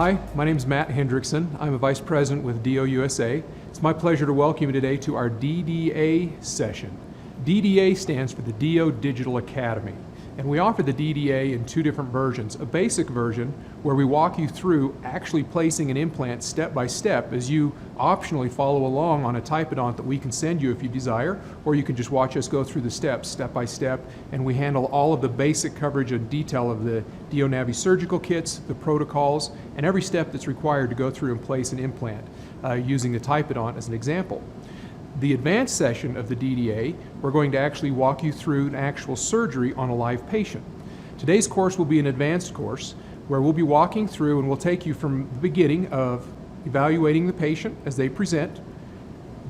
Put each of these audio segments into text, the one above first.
Hi, my name is Matt Hendrickson. I'm a Vice President with Dio USA. It's my pleasure to welcome you today to our DDA session. DDA stands for the Dio Digital Academy, and we offer the DDA in two different versions. A basic version where we walk you through actually placing an implant step by step as you optionally follow along on a typodont that we can send you if you desire, or you can just watch us go through the steps step by step, and we handle all of the basic coverage and detail of the Dio Navi surgical kits, the protocols, and every step that's required to go through and place an implant using the typodont as an example. The advanced session of the DDA, we're going to actually walk you through an actual surgery on a live patient. Today's course will be an advanced course where we'll be walking through and we'll take you from the beginning of evaluating the patient as they present,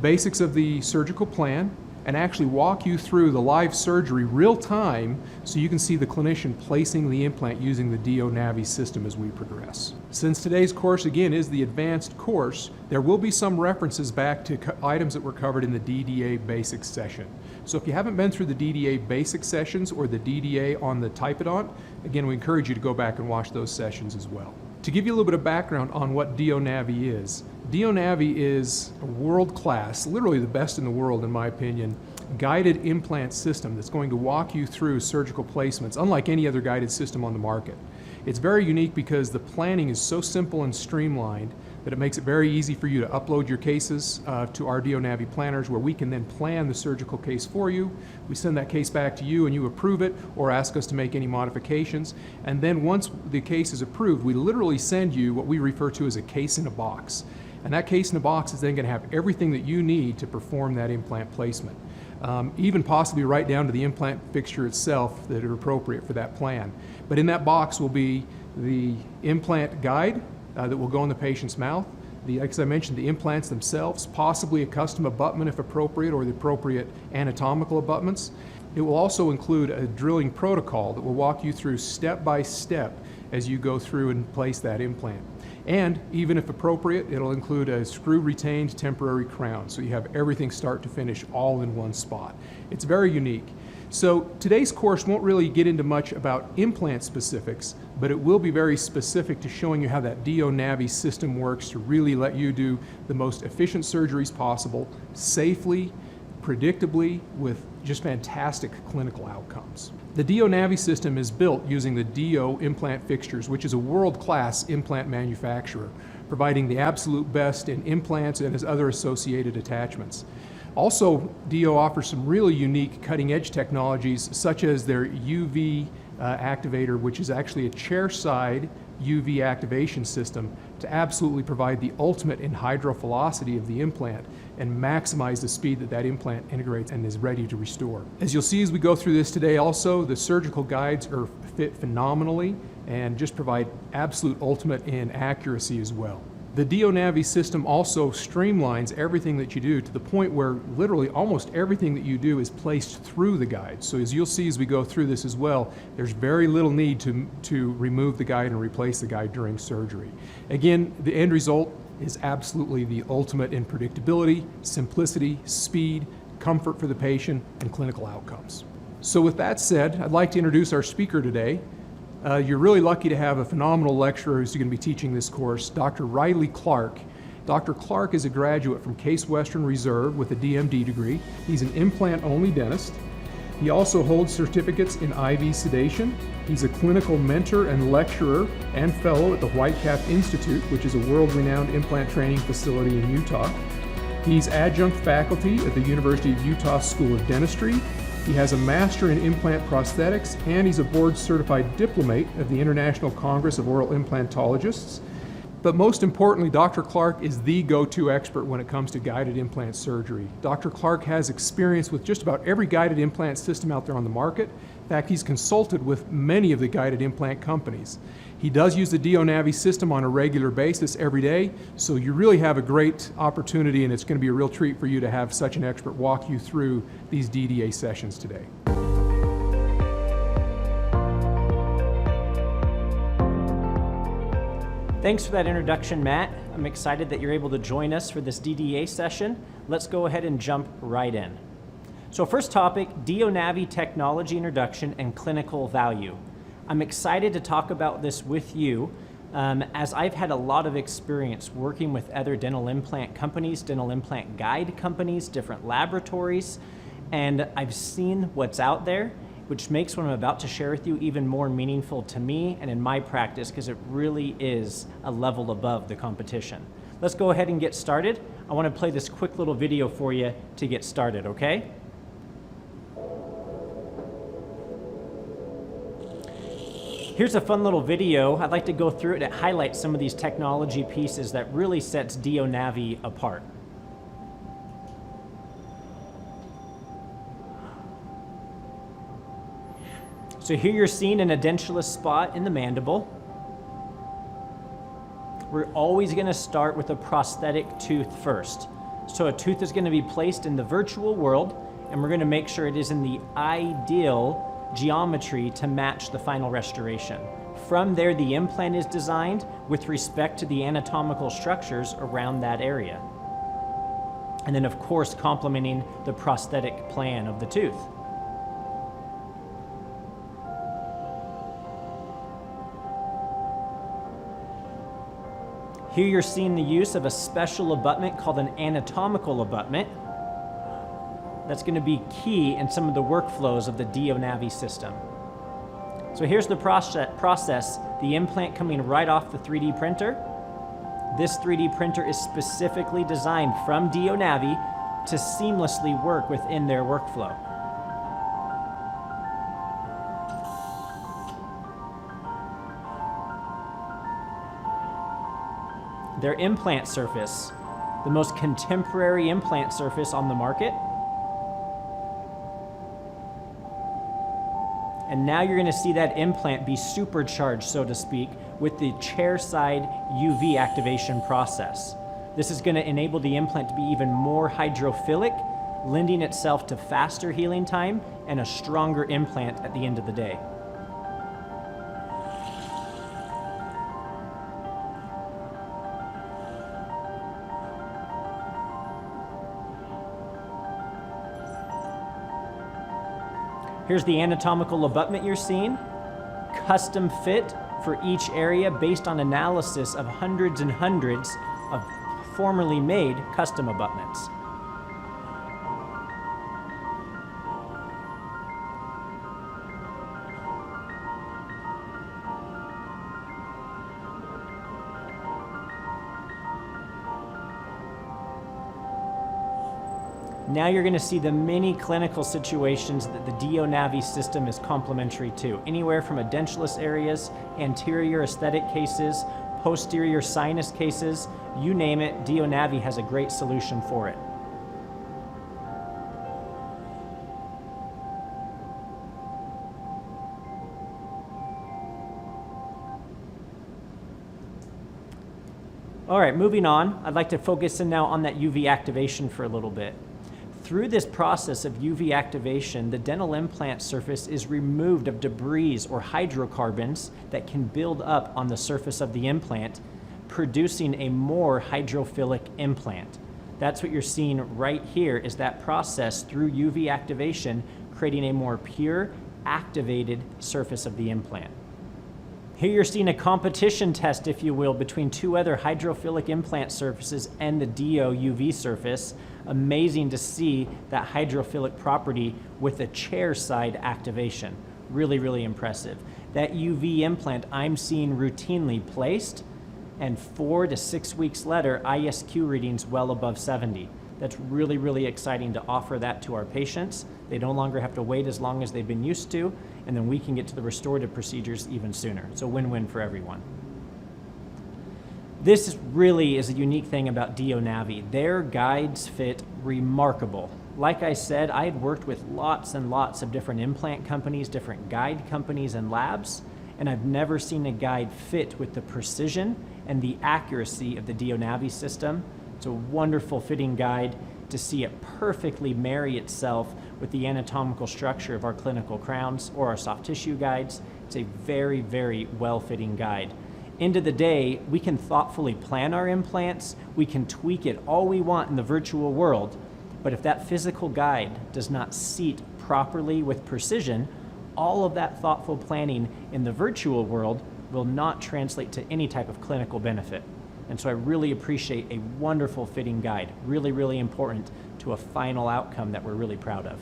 basics of the surgical plan, and actually walk you through the live surgery real time so you can see the clinician placing the implant using the Dio Navi system as we progress. Since today's course again is the advanced course, there will be some references back to items that were covered in the DDA basic session. So if you haven't been through the DDA basic sessions or the DDA on the typodont, again we encourage you to go back and watch those sessions as well. To give you a little bit of background on what Dio Navi is, Dio Navi is a world-class, literally the best in the world in my opinion, guided implant system that's going to walk you through surgical placements unlike any other guided system on the market. It's very unique because the planning is so simple and streamlined that it makes it very easy for you to upload your cases to our Dio Navi planners where we can then plan the surgical case for you. We send that case back to you and you approve it or ask us to make any modifications. And then once the case is approved, we literally send you what we refer to as a case in a box. And that case in a box is then going to have everything that you need to perform that implant placement. Even possibly right down to the implant fixture itself that are appropriate for that plan. But in that box will be the implant guide that will go in the patient's mouth, like I mentioned, the implants themselves, possibly a custom abutment if appropriate, or the appropriate anatomical abutments. It will also include a drilling protocol that will walk you through step by step as you go through and place that implant. And even if appropriate, it'll include a screw-retained temporary crown, so you have everything start to finish all in one spot. It's very unique. So today's course won't really get into much about implant specifics, but it will be very specific to showing you how that Dio Navi system works to really let you do the most efficient surgeries possible, safely, predictably, with just fantastic clinical outcomes. The Dio Navi system is built using the Dio implant fixtures, which is a world-class implant manufacturer, providing the absolute best in implants and its other associated attachments. Also, Dio offers some really unique cutting-edge technologies, such as their UV activator, which is actually a chair-side UV activation system to absolutely provide the ultimate in hydrophilicity of the implant and maximize the speed that that implant integrates and is ready to restore. As you'll see as we go through this today also, the surgical guides are fit phenomenally and just provide absolute ultimate in accuracy as well. The Dio Navi system also streamlines everything that you do to the point where literally almost everything that you do is placed through the guide. So as you'll see as we go through this as well, there's very little need to remove the guide and replace the guide during surgery. Again, the end result is absolutely the ultimate in predictability, simplicity, speed, comfort for the patient, and clinical outcomes. So with that said, I'd like to introduce our speaker today. You're really lucky to have a phenomenal lecturer who's going to be teaching this course, Dr. Riley Clark. Dr. Clark is a graduate from Case Western Reserve with a DMD degree. He's an implant-only dentist. He also holds certificates in IV sedation. He's a clinical mentor and lecturer and fellow at the Whitecap Institute, which is a world-renowned implant training facility in Utah. He's adjunct faculty at the University of Utah School of Dentistry. He has a master in implant prosthetics, and he's a board-certified diplomate of the International Congress of Oral Implantologists. But most importantly, Dr. Clark is the go-to expert when it comes to guided implant surgery. Dr. Clark has experience with just about every guided implant system out there on the market. In fact, he's consulted with many of the guided implant companies. He does use the Dio Navi system on a regular basis every day, so you really have a great opportunity, and it's going to be a real treat for you to have such an expert walk you through these DDA sessions today. Thanks for that introduction, Matt. I'm excited that you're able to join us for this DDA session. Let's go ahead and jump right in. So first topic, Dio Navi technology introduction and clinical value. I'm excited to talk about this with you as I've had a lot of experience working with other dental implant companies, dental implant guide companies, different laboratories, and I've seen what's out there, which makes what I'm about to share with you even more meaningful to me and in my practice, because it really is a level above the competition. Let's go ahead and get started. I want to play this quick little video for you to get started, okay? Here's a fun little video. I'd like to go through it. It highlights some of these technology pieces that really sets Dio Navi apart. So here you're seeing an edentulous spot in the mandible. We're always going to start with a prosthetic tooth first. So a tooth is going to be placed in the virtual world, and we're going to make sure it is in the ideal geometry to match the final restoration. From there, the implant is designed with respect to the anatomical structures around that area. And then, of course, complementing the prosthetic plan of the tooth. Here you're seeing the use of a special abutment called an anatomical abutment. That's going to be key in some of the workflows of the Dio Navi system. So here's the process, the implant coming right off the 3D printer. This 3D printer is specifically designed from Dio Navi to seamlessly work within their workflow. Their implant surface, the most contemporary implant surface on the market. And now you're going to see that implant be supercharged, so to speak, with the chair-side UV activation process. This is going to enable the implant to be even more hydrophilic, lending itself to faster healing time and a stronger implant at the end of the day. Here's the anatomical abutment you're seeing, custom fit for each area based on analysis of hundreds and hundreds of formerly made custom abutments. Now you're going to see the many clinical situations that the Dio Navi system is complementary to. Anywhere from edentulous areas, anterior aesthetic cases, posterior sinus cases, you name it, Dio Navi has a great solution for it. All right, moving on, I'd like to focus in now on that UV activation for a little bit. Through this process of UV activation, the dental implant surface is removed of debris or hydrocarbons that can build up on the surface of the implant, producing a more hydrophilic implant. That's what you're seeing right here, is that process through UV activation, creating a more pure, activated surface of the implant. Here you're seeing a competition test, if you will, between two other hydrophilic implant surfaces and the Dio UV surface. Amazing to see that hydrophilic property with a chair side activation. Really, really impressive. That UV implant I'm seeing routinely placed, and 4 to 6 weeks later, ISQ readings well above 70. That's really, really exciting to offer that to our patients. They no longer have to wait as long as they've been used to, and then we can get to the restorative procedures even sooner. It's a win-win for everyone. This really is a unique thing about Dio Navi. Their guides fit remarkable. Like I said, I had worked with lots and lots of different implant companies, different guide companies and labs, and I've never seen a guide fit with the precision and the accuracy of the Dio Navi system. It's a wonderful fitting guide to see it perfectly marry itself with the anatomical structure of our clinical crowns or our soft tissue guides. It's a very, very well-fitting guide. End of the day, we can thoughtfully plan our implants, we can tweak it all we want in the virtual world, but if that physical guide does not seat properly with precision, all of that thoughtful planning in the virtual world will not translate to any type of clinical benefit. And so I really appreciate a wonderful fitting guide, really, really important to a final outcome that we're really proud of.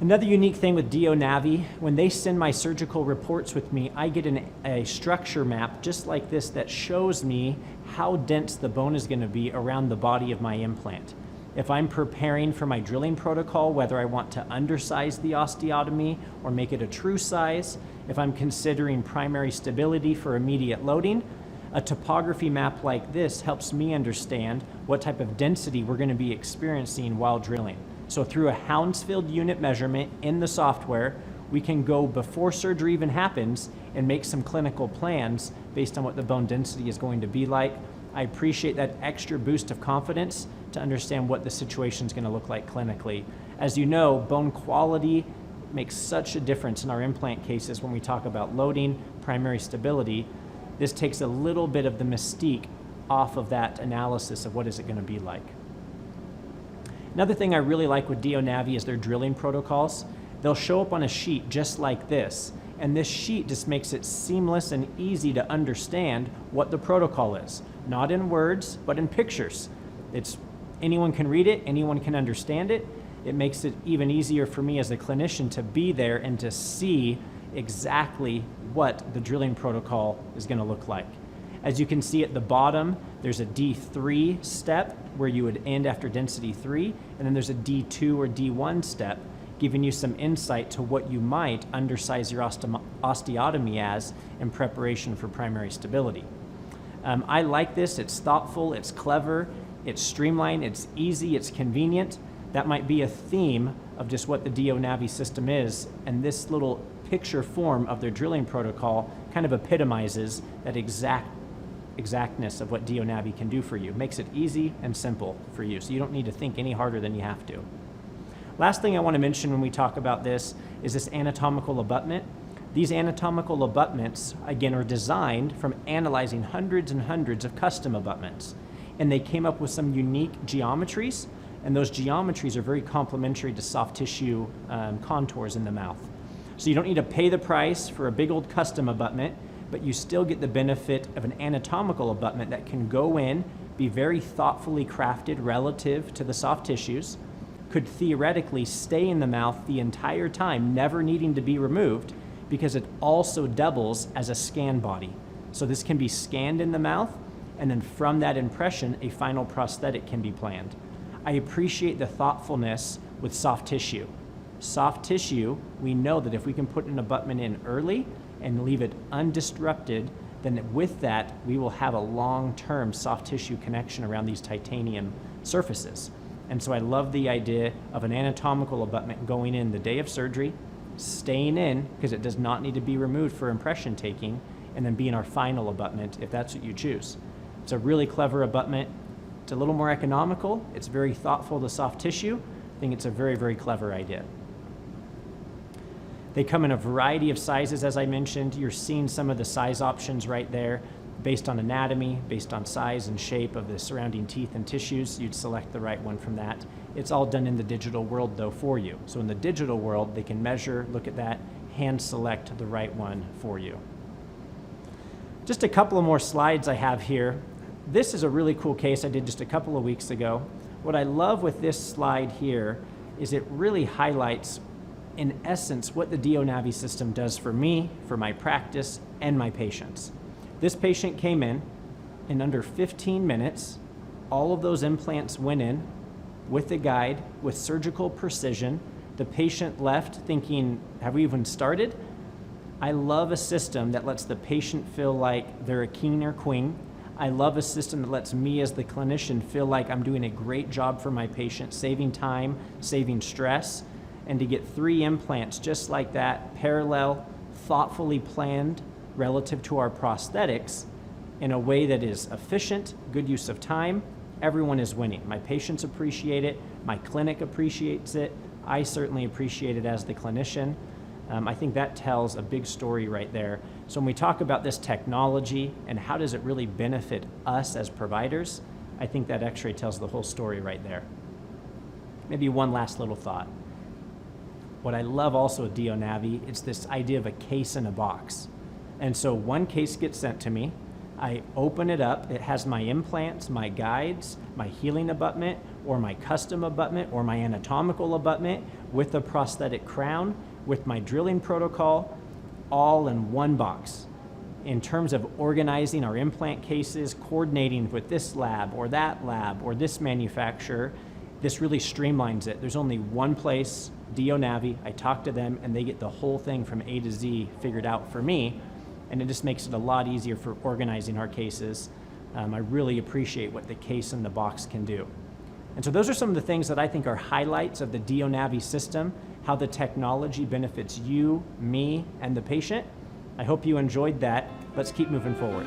Another unique thing with Dio Navi, when they send my surgical reports with me, I get a structure map just like this that shows me how dense the bone is going to be around the body of my implant. If I'm preparing for my drilling protocol, whether I want to undersize the osteotomy or make it a true size, if I'm considering primary stability for immediate loading, a topography map like this helps me understand what type of density we're going to be experiencing while drilling. So through a Hounsfield unit measurement in the software, we can go before surgery even happens and make some clinical plans based on what the bone density is going to be like. I appreciate that extra boost of confidence to understand what the situation is going to look like clinically. As you know, bone quality makes such a difference in our implant cases when we talk about loading, primary stability. This takes a little bit of the mystique off of that analysis of what is it going to be like. Another thing I really like with Dio Navi is their drilling protocols. They'll show up on a sheet just like this, and this sheet just makes it seamless and easy to understand what the protocol is. Not in words, but in pictures. Anyone can read it, anyone can understand it. It makes it even easier for me as a clinician to be there and to see exactly what the drilling protocol is going to look like. As you can see at the bottom, there's a D3 step where you would end after density 3, and then there's a D2 or D1 step, giving you some insight to what you might undersize your osteotomy as in preparation for primary stability. I like this. It's thoughtful, it's clever, it's streamlined, it's easy, it's convenient. That might be a theme of just what the Dio Navi system is, and this little picture form of their drilling protocol kind of epitomizes that exactness of what Dio Navi can do for you. Makes it easy and simple for you, so you don't need to think any harder than you have to. Last thing I want to mention when we talk about this is this anatomical abutment. These anatomical abutments, again, are designed from analyzing hundreds and hundreds of custom abutments. And they came up with some unique geometries, and those geometries are very complementary to soft tissue contours in the mouth. So you don't need to pay the price for a big old custom abutment, but you still get the benefit of an anatomical abutment that can go in, be very thoughtfully crafted relative to the soft tissues, could theoretically stay in the mouth the entire time, never needing to be removed, because it also doubles as a scan body. So this can be scanned in the mouth, and then from that impression, a final prosthetic can be planned. I appreciate the thoughtfulness with soft tissue. Soft tissue, we know that if we can put an abutment in early and leave it undisrupted, then with that, we will have a long-term soft tissue connection around these titanium surfaces. And so I love the idea of an anatomical abutment going in the day of surgery, staying in because it does not need to be removed for impression taking, and then being our final abutment if that's what you choose. It's a really clever abutment. It's a little more economical. It's very thoughtful to soft tissue. I think it's a very, very clever idea. They come in a variety of sizes, as I mentioned. You're seeing some of the size options right there based on anatomy, based on size and shape of the surrounding teeth and tissues. You'd select the right one from that. It's all done in the digital world, though, for you. So in the digital world, they can measure, look at that, hand select the right one for you. Just a couple of more slides I have here. This is a really cool case I did just a couple of weeks ago. What I love with this slide here is it really highlights, in essence, what the Dio Navi system does for me, for my practice, and my patients. This patient came in under 15 minutes. All of those implants went in with the guide, with surgical precision. The patient left thinking, have we even started? I love a system that lets the patient feel like they're a king or queen. I love a system that lets me as the clinician feel like I'm doing a great job for my patient, saving time, saving stress, and to get 3 implants just like that, parallel, thoughtfully planned relative to our prosthetics in a way that is efficient, good use of time, everyone is winning. My patients appreciate it, my clinic appreciates it, I certainly appreciate it as the clinician. I think that tells a big story right there. So when we talk about this technology and how does it really benefit us as providers, I think that X-ray tells the whole story right there. Maybe one last little thought. What I love also with Dio Navi, it's this idea of a case in a box. And so one case gets sent to me, I open it up, it has my implants, my guides, my healing abutment, or my custom abutment, or my anatomical abutment, with a prosthetic crown, with my drilling protocol, all in one box. In terms of organizing our implant cases, coordinating with this lab, or this manufacturer, this really streamlines it. There's only one place, Dio Navi, I talk to them, and they get the whole thing from A to Z figured out for me, and it just makes it a lot easier for organizing our cases. I really appreciate what the case in the box can do. And so those are some of the things that I think are highlights of the Dio Navi system, how the technology benefits you, me, and the patient. I hope you enjoyed that. Let's keep moving forward.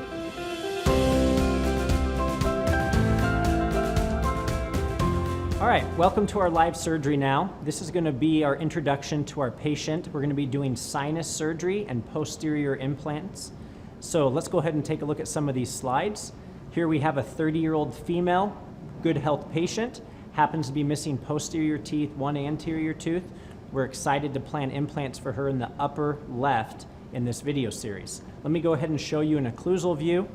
All right, welcome to our live surgery now. This is going to be our introduction to our patient. We're going to be doing sinus surgery and posterior implants. So let's go ahead and take a look at some of these slides. Here we have a 30-year-old female, good health patient, happens to be missing posterior teeth, one anterior tooth. We're excited to plan implants for her in the upper left in this video series. Let me go ahead and show you an occlusal view.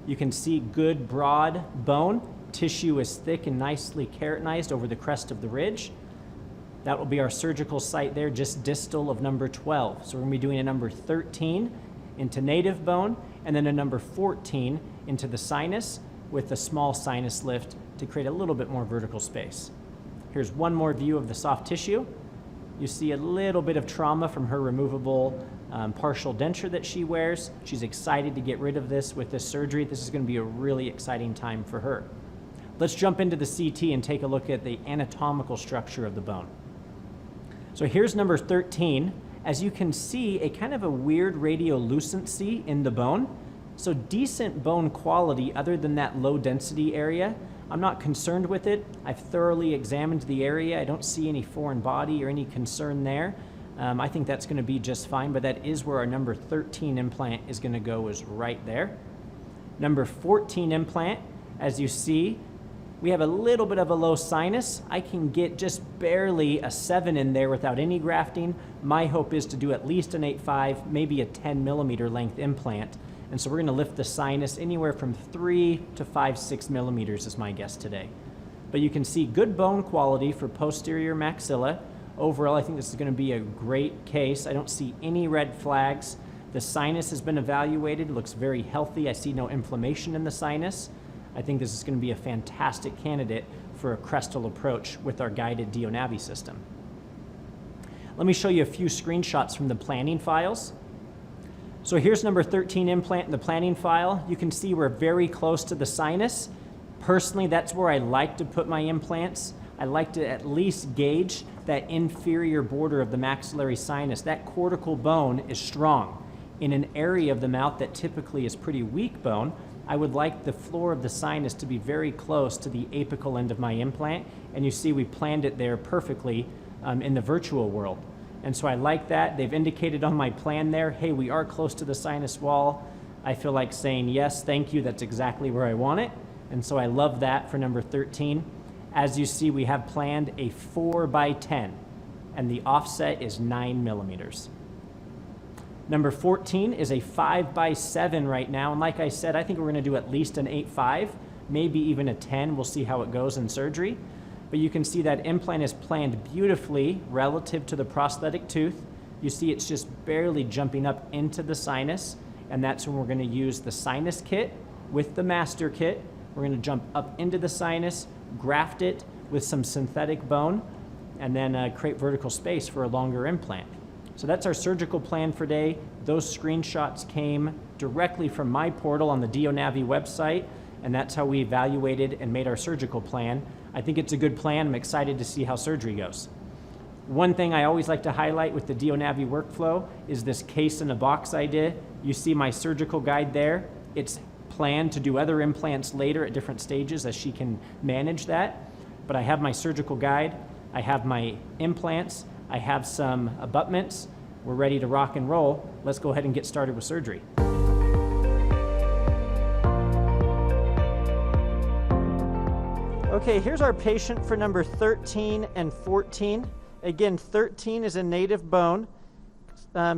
You can see good broad bone. Tissue is thick and nicely keratinized over the crest of the ridge. That will be our surgical site there, just distal of number 12. So we're going to be doing a number 13 into native bone, and then a number 14 into the sinus with a small sinus lift to create a little bit more vertical space. Here's one more view of the soft tissue. You see a little bit of trauma from her removable partial denture that she wears. She's excited to get rid of this with this surgery. This is going to be a really exciting time for her. Let's jump into the CT and take a look at the anatomical structure of the bone. So here's number 13. As you can see, a kind of a weird radiolucency in the bone. So decent bone quality other than that low density area. I'm not concerned with it. I've thoroughly examined the area. I don't see any foreign body or any concern there. I think that's going to be just fine, but that is where our number 13 implant is going to go, is right there. Number 14 implant, as you see, we have a little bit of a low sinus. I can get just barely a 7 in there without any grafting. My hope is to do at least an 8.5, maybe a 10 millimeter length implant. And so we're going to lift the sinus anywhere from 3 to 5-6 millimeters is my guess today. But you can see good bone quality for posterior maxilla. Overall, I think this is going to be a great case. I don't see any red flags. The sinus has been evaluated, looks very healthy. I see no inflammation in the sinus. I think this is going to be a fantastic candidate for a crestal approach with our guided Dio Navi system. Let me show you a few screenshots from the planning files. So here's number 13 implant in the planning file. You can see we're very close to the sinus. Personally, that's where I like to put my implants. I like to at least gauge that inferior border of the maxillary sinus. That cortical bone is strong. In an area of the mouth that typically is pretty weak bone, I would like the floor of the sinus to be very close to the apical end of my implant, and you see we planned it there perfectly in the virtual world. And so I like that. They've indicated on my plan there, hey, we are close to the sinus wall. I feel like saying, yes, thank you, that's exactly where I want it. And so I love that for number 13. As you see, we have planned a 4x10, and the offset is 9 millimeters. Number 14 is a 5x7 right now, and like I said, I think we're going to do at least an 8.5, maybe even a 10. We'll see how it goes in surgery. But you can see that implant is planned beautifully relative to the prosthetic tooth. You see it's just barely jumping up into the sinus, and that's when we're going to use the sinus kit with the master kit. We're going to jump up into the sinus, graft it with some synthetic bone, and then create vertical space for a longer implant. So that's our surgical plan for today. Those screenshots came directly from my portal on the Dio Navi website, and that's how we evaluated and made our surgical plan. I think it's a good plan. I'm excited to see how surgery goes. One thing I always like to highlight with the Dio Navi workflow is this case in a box idea. You see my surgical guide there. It's planned to do other implants later at different stages as she can manage that. But I have my surgical guide, I have my implants, I have some abutments. We're ready to rock and roll. Let's go ahead and get started with surgery. Okay, here's our patient for number 13 and 14. Again, 13 is a native bone,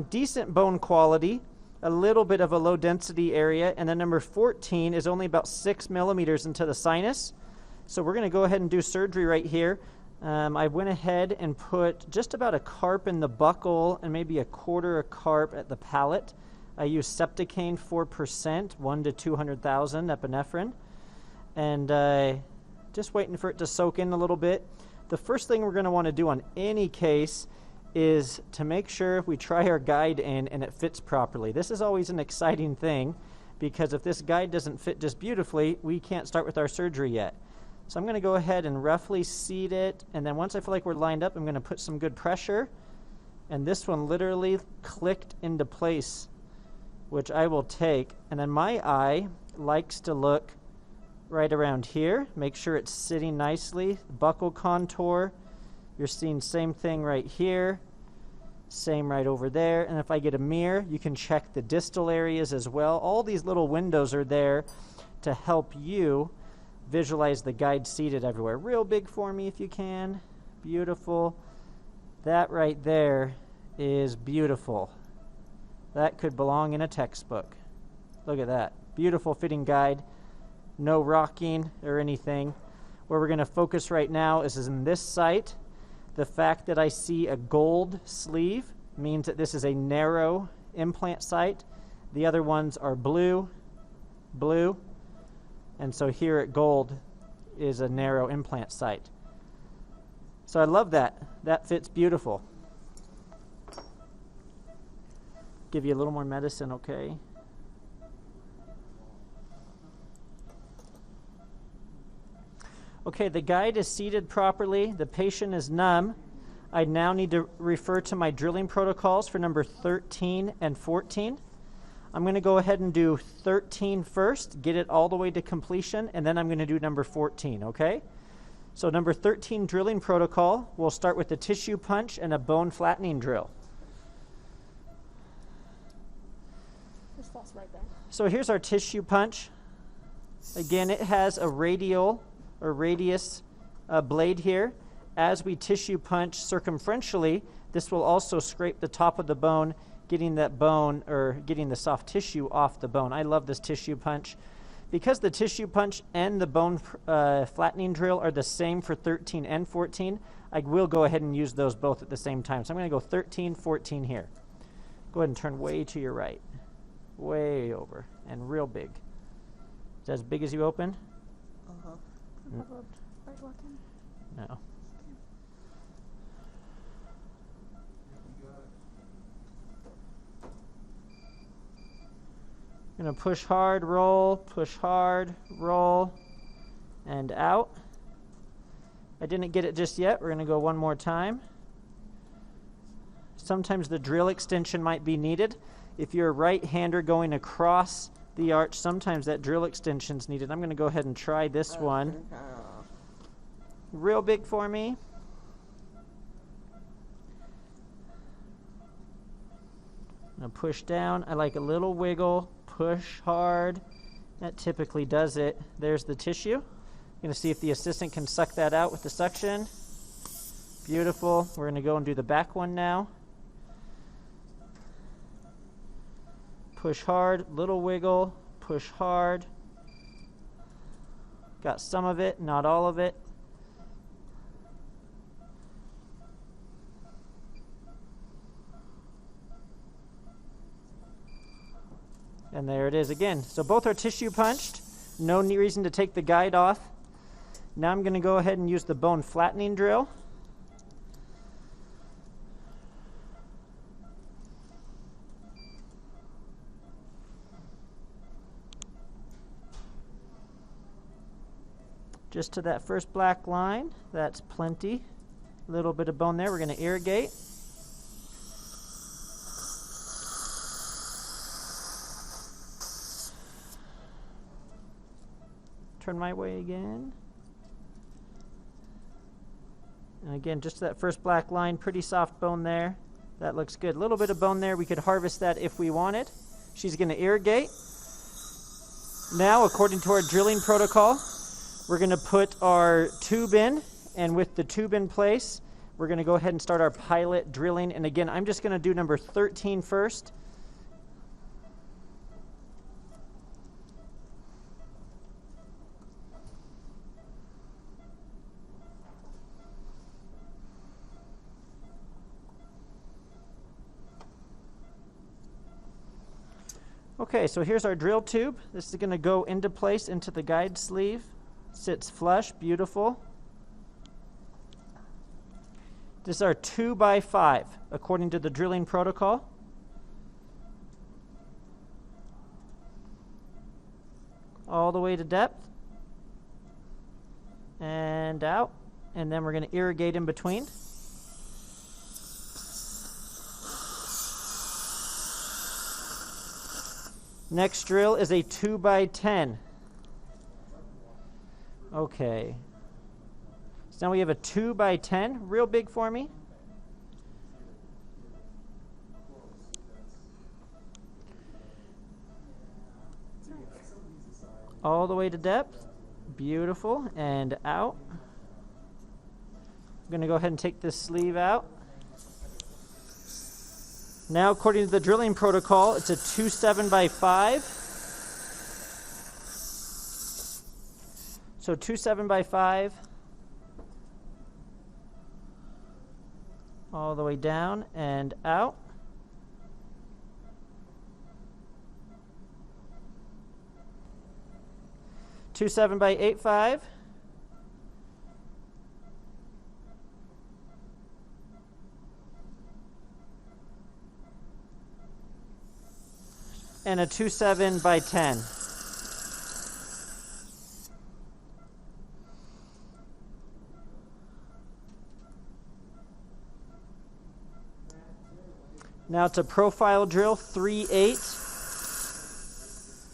decent bone quality, a little bit of a low density area, and then number 14 is only about 6 millimeters into the sinus. So we're going to go ahead and do surgery right here. I went ahead and put just about a carp in the buccal and maybe a quarter a carp at the palate. I used Septicane 4%, 1 to 200,000 epinephrine, and just waiting for it to soak in a little bit. The first thing we're going to want to do on any case is to make sure we try our guide in and it fits properly. This is always an exciting thing because if this guide doesn't fit just beautifully, we can't start with our surgery yet. So I'm going to go ahead and roughly seat it, and then once I feel like we're lined up, I'm going to put some good pressure, and this one literally clicked into place, which I will take. And then my eye likes to look right around here. Make sure it's sitting nicely. Buccal contour. You're seeing same thing right here. Same right over there. And if I get a mirror, you can check the distal areas as well. All these little windows are there to help you visualize the guide seated everywhere. Real big for me if you can. Beautiful. That right there is beautiful. That could belong in a textbook. Look at that. Beautiful fitting guide. No rocking or anything. Where we're going to focus right now is in this site. The fact that I see a gold sleeve means that this is a narrow implant site. The other ones are blue, blue, and so here at gold is a narrow implant site. So I love that. That fits beautiful. Give you a little more medicine, okay? Okay, the guide is seated properly. The patient is numb. I now need to refer to my drilling protocols for number 13 and 14. I'm going to go ahead and do 13 first, get it all the way to completion, and then I'm going to do number 14, okay? So number 13 drilling protocol, we'll start with a tissue punch and a bone flattening drill. Just falls right there. So here's our tissue punch. Again, it has a radial or radius blade here. As we tissue punch circumferentially, this will also scrape the top of the bone, getting that bone or getting the soft tissue off the bone. I love this tissue punch. Because the tissue punch and the bone flattening drill are the same for 13 and 14, I will go ahead and use those both at the same time. So I'm going to go 13, 14 here. Go ahead and turn way to your right. Way over and real big. Is that as big as you open? Uh-huh. Right looking. No. I'm going to push hard, roll, and out. I didn't get it just yet. We're going to go one more time. Sometimes the drill extension might be needed. If you're a right-hander going across the arch, sometimes that drill extension is needed. I'm going to go ahead and try this one. Real big for me. I'm going to push down. I like a little wiggle. Push hard. That typically does it. There's the tissue. I'm going to see if the assistant can suck that out with the suction. Beautiful. We're going to go and do the back one now. Push hard, little wiggle, push hard. Got some of it, not all of it. And there it is again. So both are tissue punched. No reason to take the guide off. Now I'm going to go ahead and use the bone flattening drill. Just to that first black line. That's plenty. A little bit of bone there. We're going to irrigate. Turn my way again. And again, just that first black line, pretty soft bone there. That looks good. A little bit of bone there. We could harvest that if we wanted. She's going to irrigate. Now, according to our drilling protocol, we're going to put our tube in, and with the tube in place, We're going to go ahead and start our pilot drilling. And again, I'm just going to do number 13 first. Okay, so here's our drill tube. This is going to go into place into the guide sleeve. Sits flush, beautiful. This is our 2x5 according to the drilling protocol. All the way to depth and out, and then we're going to irrigate in between. Next drill is a 2x10. Okay. So now we have a 2x10, real big for me. All the way to depth. Beautiful. And out. I'm going to go ahead and take this sleeve out. Now, according to the drilling protocol, it's a 2 7x5. So 2 7x5 all the way down and out. Two 7x8.5. And a 2 7x10. Now it's a profile drill, 3/8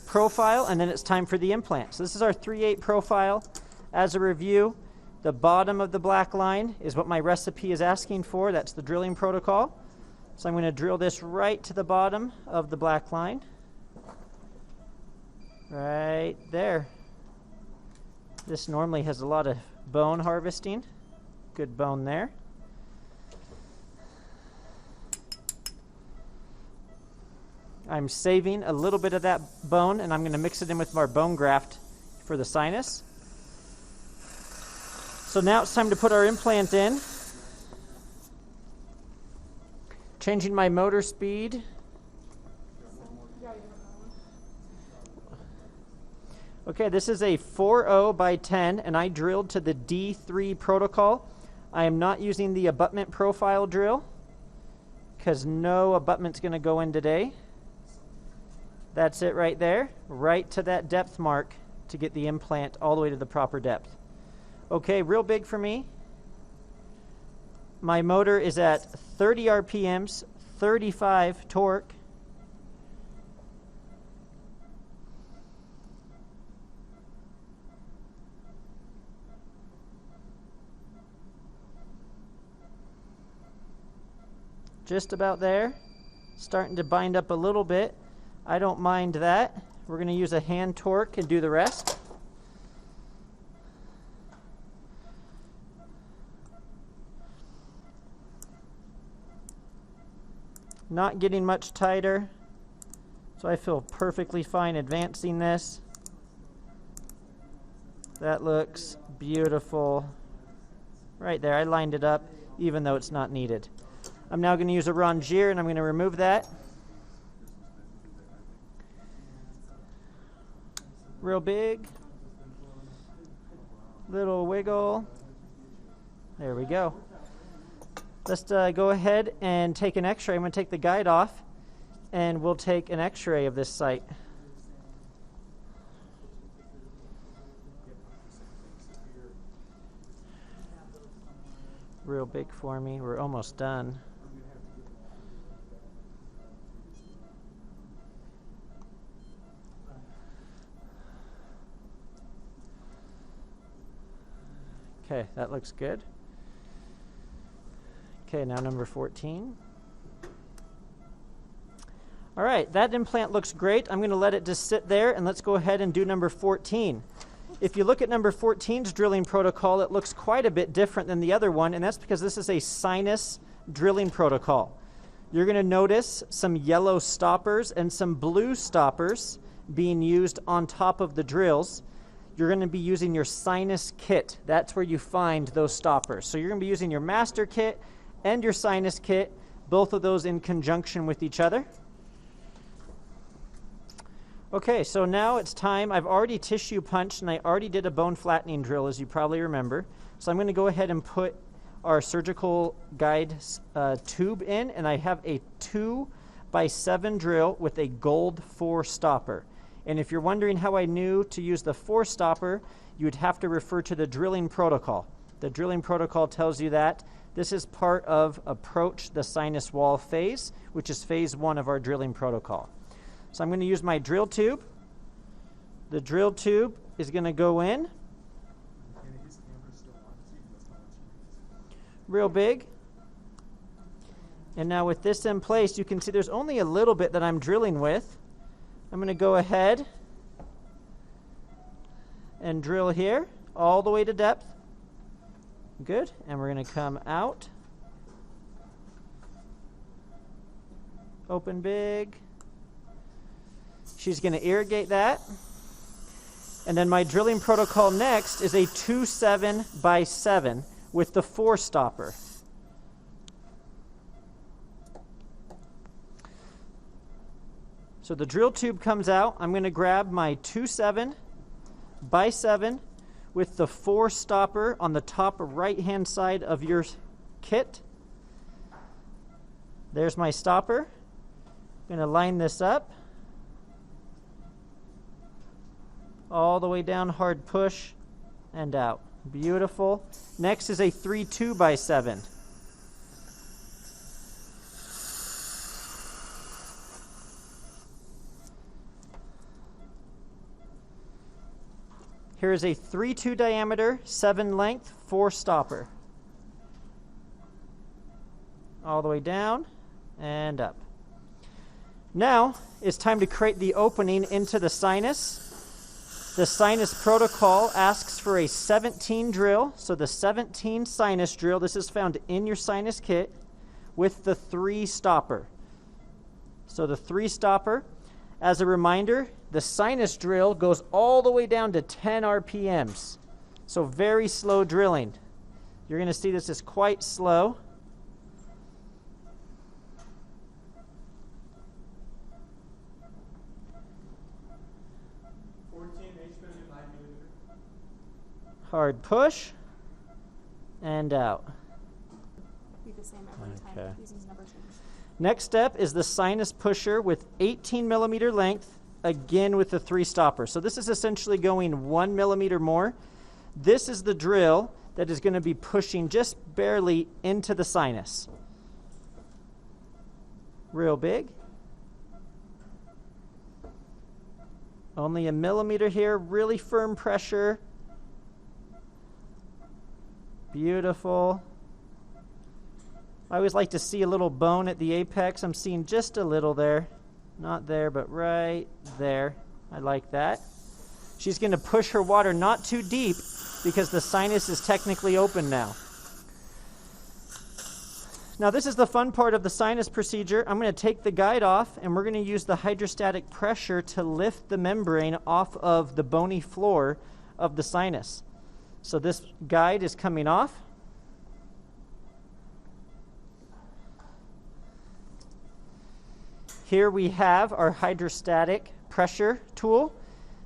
profile, and then it's time for the implant. So this is our 3/8 profile. As a review, the bottom of the black line is what my recipe is asking for. That's the drilling protocol. So I'm going to drill this right to the bottom of the black line. Right there. This normally has a lot of bone harvesting. Good bone there. I'm saving a little bit of that bone, and I'm going to mix it in with our bone graft for the sinus. So now it's time to put our implant in. Changing my motor speed. Okay, this is a 4/0x10, and I drilled to the D3 protocol. I am not using the abutment profile drill because no abutment's going to go in today. That's it right there, right to that depth mark to get the implant all the way to the proper depth. Okay, real big for me. My motor is at 30 RPMs, 35 torque. Just about there. Starting to bind up a little bit. I don't mind that. We're going to use a hand torque and do the rest. Not getting much tighter, so I feel perfectly fine advancing this. That looks beautiful. Right there, I lined it up even though it's not needed. I'm now going to use a rongier, and I'm going to remove that. Real big. Little wiggle. There we go. Let's go ahead and take an x-ray. I'm going to take the guide off, and we'll take an x-ray of this site. Real big for me. We're almost done. Okay, that looks good. Okay, now number 14. All right, that implant looks great. I'm going to let it just sit there, and let's go ahead and do number 14. If you look at number 14's drilling protocol, it looks quite a bit different than the other one, and that's because this is a sinus drilling protocol. You're going to notice some yellow stoppers and some blue stoppers being used on top of the drills. You're going to be using your sinus kit. That's where you find those stoppers. So you're going to be using your master kit and your sinus kit, both of those in conjunction with each other. Okay, so now it's time. I've already tissue punched and I already did a bone flattening drill, as you probably remember. So I'm going to go ahead and put our surgical guide tube in, and I have a 2x7 drill with a gold 4 stopper. And if you're wondering how I knew to use the 4 stopper, you would have to refer to the drilling protocol. The drilling protocol tells you that. This is part of approach the sinus wall phase, which is phase 1 of our drilling protocol. So I'm going to use my drill tube. The drill tube is going to go in real big. And now with this in place, you can see there's only a little bit that I'm drilling with. I'm going to go ahead and drill here all the way to depth. Good. And we're going to come out. Open big. She's going to irrigate that. And then my drilling protocol next is a 2-7x7 with the 4 stopper. So the drill tube comes out. I'm going to grab my 2-7x7 with the 4 stopper on the top right-hand side of your kit. There's my stopper. I'm going to line this up. All the way down, hard push, and out. Beautiful. Next is a 3-2x7. Here is a 3-2 diameter, 7 length, 4 stopper. All the way down and up. Now it's time to create the opening into the sinus. The sinus protocol asks for a 17 drill, so the 17 sinus drill, this is found in your sinus kit, with the 3 stopper. So the 3 stopper, as a reminder, the sinus drill goes all the way down to 10 RPMs, so very slow drilling. You're going to see this is quite slow. Hard push and out. Be the same every Okay. time. These never change. Next step is the sinus pusher with 18 millimeter length, again with the 3 stopper. So this is essentially going 1 millimeter more. This is the drill that is going to be pushing just barely into the sinus. Real big. Only a millimeter here, really firm pressure. Beautiful. I always like to see a little bone at the apex. I'm seeing just a little there. Not there, but right there. I like that. She's going to push her water not too deep because the sinus is technically open now. Now this is the fun part of the sinus procedure. I'm going to take the guide off and we're going to use the hydrostatic pressure to lift the membrane off of the bony floor of the sinus. So this guide is coming off. Here we have our hydrostatic pressure tool.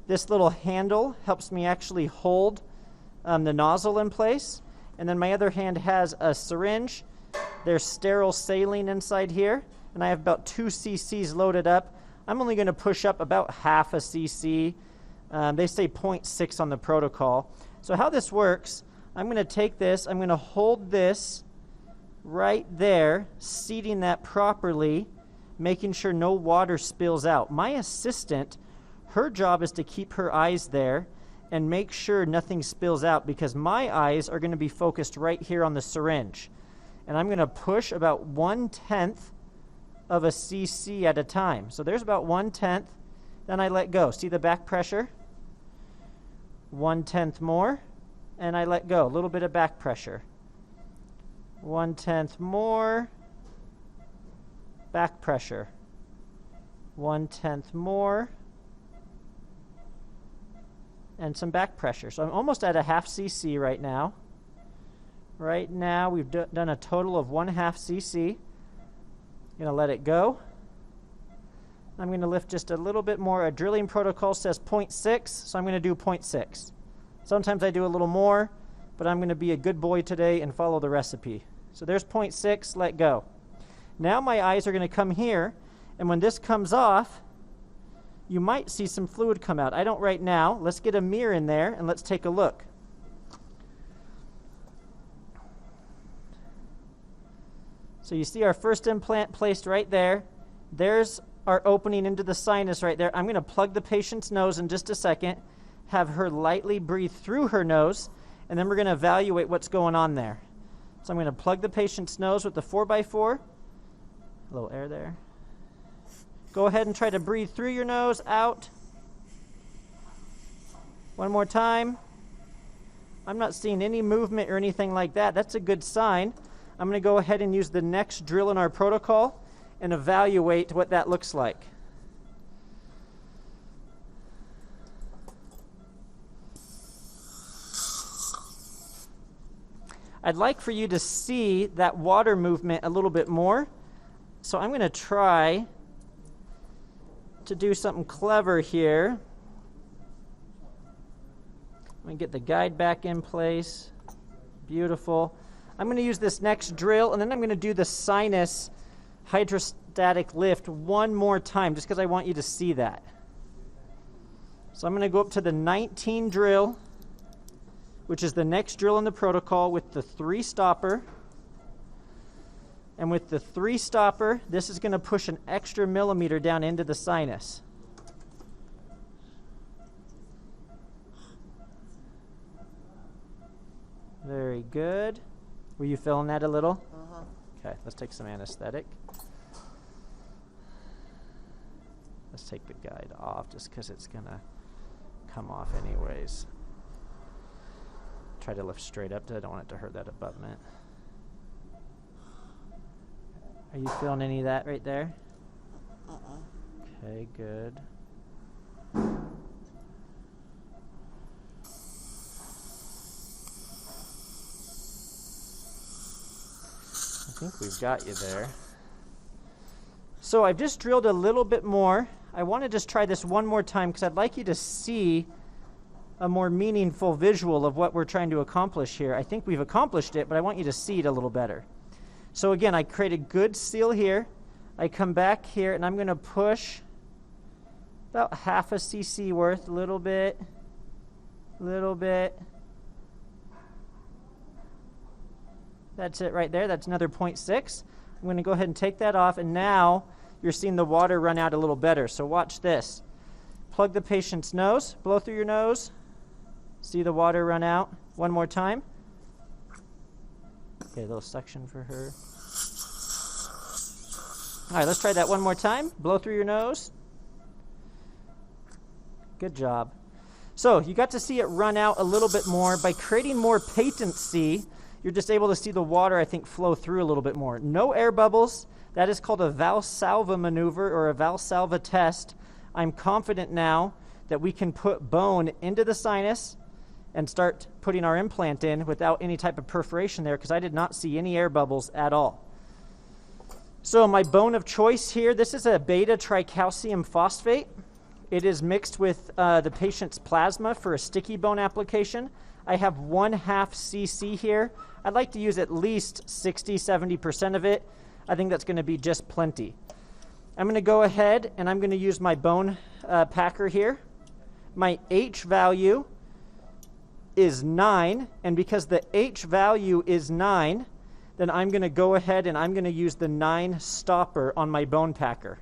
This little handle helps me actually hold the nozzle in place. And then my other hand has a syringe. There's sterile saline inside here. And I have about 2 cc's loaded up. I'm only going to push up about half a cc. They say 0.6 on the protocol. So how this works, I'm going to take this, I'm going to hold this right there, seating that properly, making sure no water spills out. My assistant, her job is to keep her eyes there and make sure nothing spills out because my eyes are going to be focused right here on the syringe. And I'm going to push about 1/10 of a cc at a time. So there's about 1/10, then I let go. See the back pressure? 1/10 more, and I let go. A little bit of back pressure. 1/10 more, back pressure. 1/10 more, and some back pressure. So I'm almost at a half cc right now. Right now we've done a total of 1/2 cc. I'm going to let it go. I'm going to lift just a little bit more. A drilling protocol says 0.6, so I'm going to do 0.6. Sometimes I do a little more, but I'm going to be a good boy today and follow the recipe. So there's 0.6, let go. Now my eyes are going to come here, and when this comes off, you might see some fluid come out. I don't right now. Let's get a mirror in there, and let's take a look. So you see our first implant placed right there. There's our opening into the sinus right there. I'm going to plug the patient's nose in just a second, have her lightly breathe through her nose, and then we're going to evaluate what's going on there. So I'm going to plug the patient's nose with the 4x4. A little air there. Go ahead and try to breathe through your nose, out. One more time. I'm not seeing any movement or anything like that. That's a good sign. I'm going to go ahead and use the next drill in our protocol and evaluate what that looks like. I'd like for you to see that water movement a little bit more. So I'm going to try to do something clever here. I'm going to get the guide back in place. Beautiful. I'm going to use this next drill, and then I'm going to do the sinus hydrostatic lift one more time, just because I want you to see that. So I'm going to go up to the 19 drill, which is the next drill in the protocol, with the 3 stopper. And with the 3 stopper, this is going to push an extra millimeter down into the sinus. Very good. Were you feeling that a little? Uh-huh. Okay, let's take some anesthetic. Let's take the guide off just because it's going to come off anyways. Try to lift straight up. I don't want it to hurt that abutment. Are you feeling any of that right there? Okay, good. I think we've got you there. So I've just drilled a little bit more. I want to just try this one more time because I'd like you to see a more meaningful visual of what we're trying to accomplish here. I think we've accomplished it, but I want you to see it a little better. So again, I create a good seal here. I come back here, and I'm going to push about 1/2 cc worth, a little bit. That's it right there. That's another 0.6. I'm going to go ahead and take that off, and now you're seeing the water run out a little better. So watch this. Plug the patient's nose, blow through your nose. See the water run out. One more time. Okay, a little suction for her. All right, let's try that one more time. Blow through your nose. Good job. So you got to see it run out a little bit more. By creating more patency, you're just able to see the water, I think, flow through a little bit more. No air bubbles. That is called a Valsalva maneuver or a Valsalva test. I'm confident now that we can put bone into the sinus and start putting our implant in without any type of perforation there, because I did not see any air bubbles at all. So my bone of choice here, this is a beta tricalcium phosphate. It is mixed with the patient's plasma for a sticky bone application. I have 1/2 cc here. I'd like to use at least 60-70% of it. I think that's going to be just plenty. I'm going to go ahead and I'm going to use my bone packer here. My H value is 9, and because the H value is 9, then I'm going to go ahead and I'm going to use the 9 stopper on my bone packer.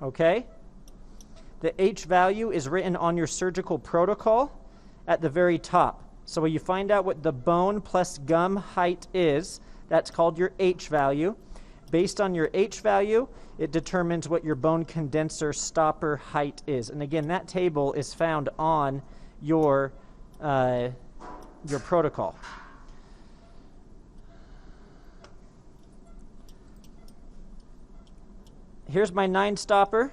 Okay? The H value is written on your surgical protocol at the very top. So when you find out what the bone plus gum height is, that's called your H value. Based on your H value, it determines what your bone condenser stopper height is. And again, that table is found on your your protocol. Here's my 9-stopper.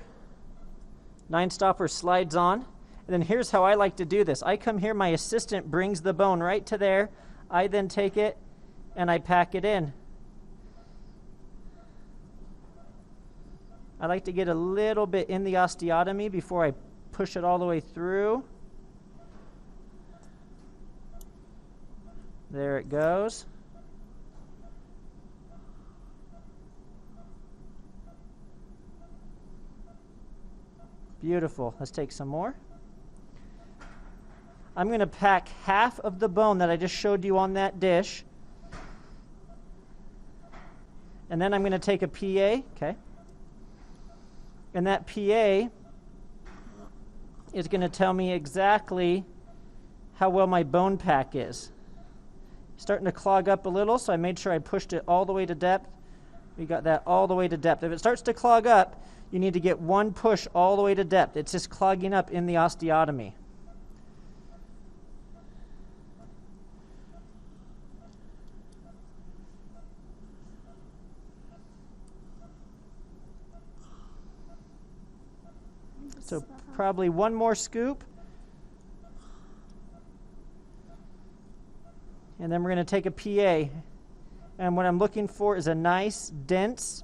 9-stopper slides on. And then here's how I like to do this. I come here, my assistant brings the bone right to there. I then take it and I pack it in. I like to get a little bit in the osteotomy before I push it all the way through. There it goes. Beautiful. Let's take some more. I'm going to pack half of the bone that I just showed you on that dish. And then I'm going to take a PA. Okay. And that PA is going to tell me exactly how well my bone pack is. Starting to clog up a little, so I made sure I pushed it all the way to depth. We got that all the way to depth. If it starts to clog up, you need to get one push all the way to depth. It's just clogging up in the osteotomy. So probably one more scoop. And then we're going to take a PA. And what I'm looking for is a nice, dense,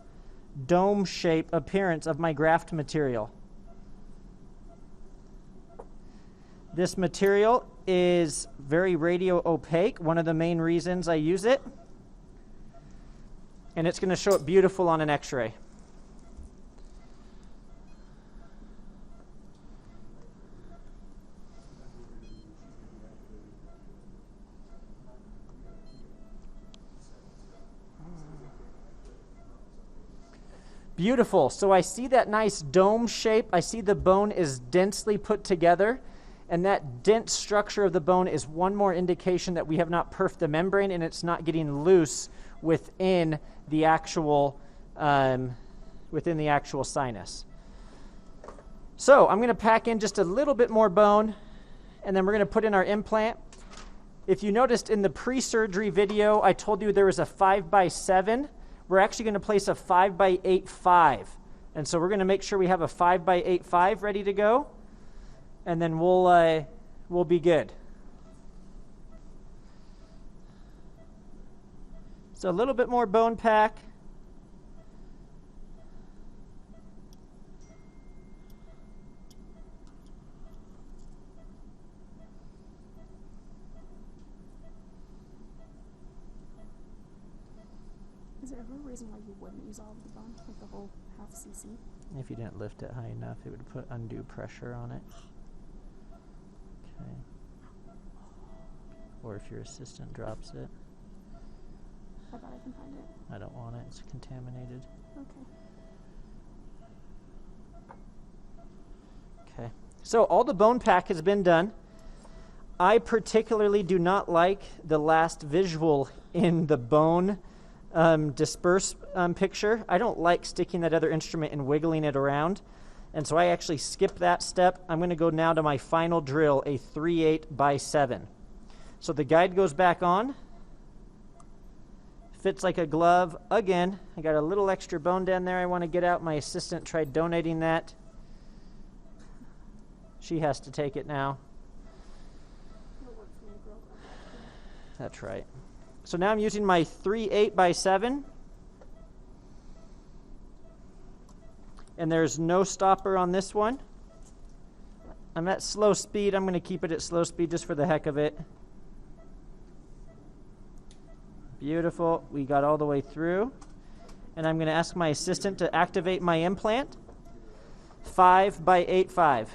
dome shape appearance of my graft material. This material is very radio opaque, one of the main reasons I use it. And it's going to show up beautiful on an X-ray. Beautiful. So I see that nice dome shape. I see the bone is densely put together. And that dense structure of the bone is one more indication that we have not perfed the membrane and it's not getting loose within the actual sinus. So I'm going to pack in just a little bit more bone, and then we're going to put in our implant. If you noticed in the pre-surgery video, I told you there was a 5x7. We're actually going to place a 5x8.5. And so we're going to make sure we have a 5x8.5 ready to go, and then we'll be good. So a little bit more bone pack. Is there ever a reason why you wouldn't use all of the bone, like the whole half cc? If you didn't lift it high enough, it would put undue pressure on it. Okay. Or if your assistant drops it. I bet I can find it. I don't want it. It's contaminated. Okay. Okay. So all the bone pack has been done. I particularly do not like the last visual in the bone disperse picture. I don't like sticking that other instrument and wiggling it around. And so I actually skip that step. I'm going to go now to my final drill, a 3/8x7. So the guide goes back on. Fits like a glove. Again, I got a little extra bone down there I want to get out. My assistant tried donating that. She has to take it now. That's right. So now I'm using my 3/8x7. And there's no stopper on this one. I'm at slow speed. I'm going to keep it at slow speed just for the heck of it. Beautiful. We got all the way through. And I'm going to ask my assistant to activate my implant. 5x8.5.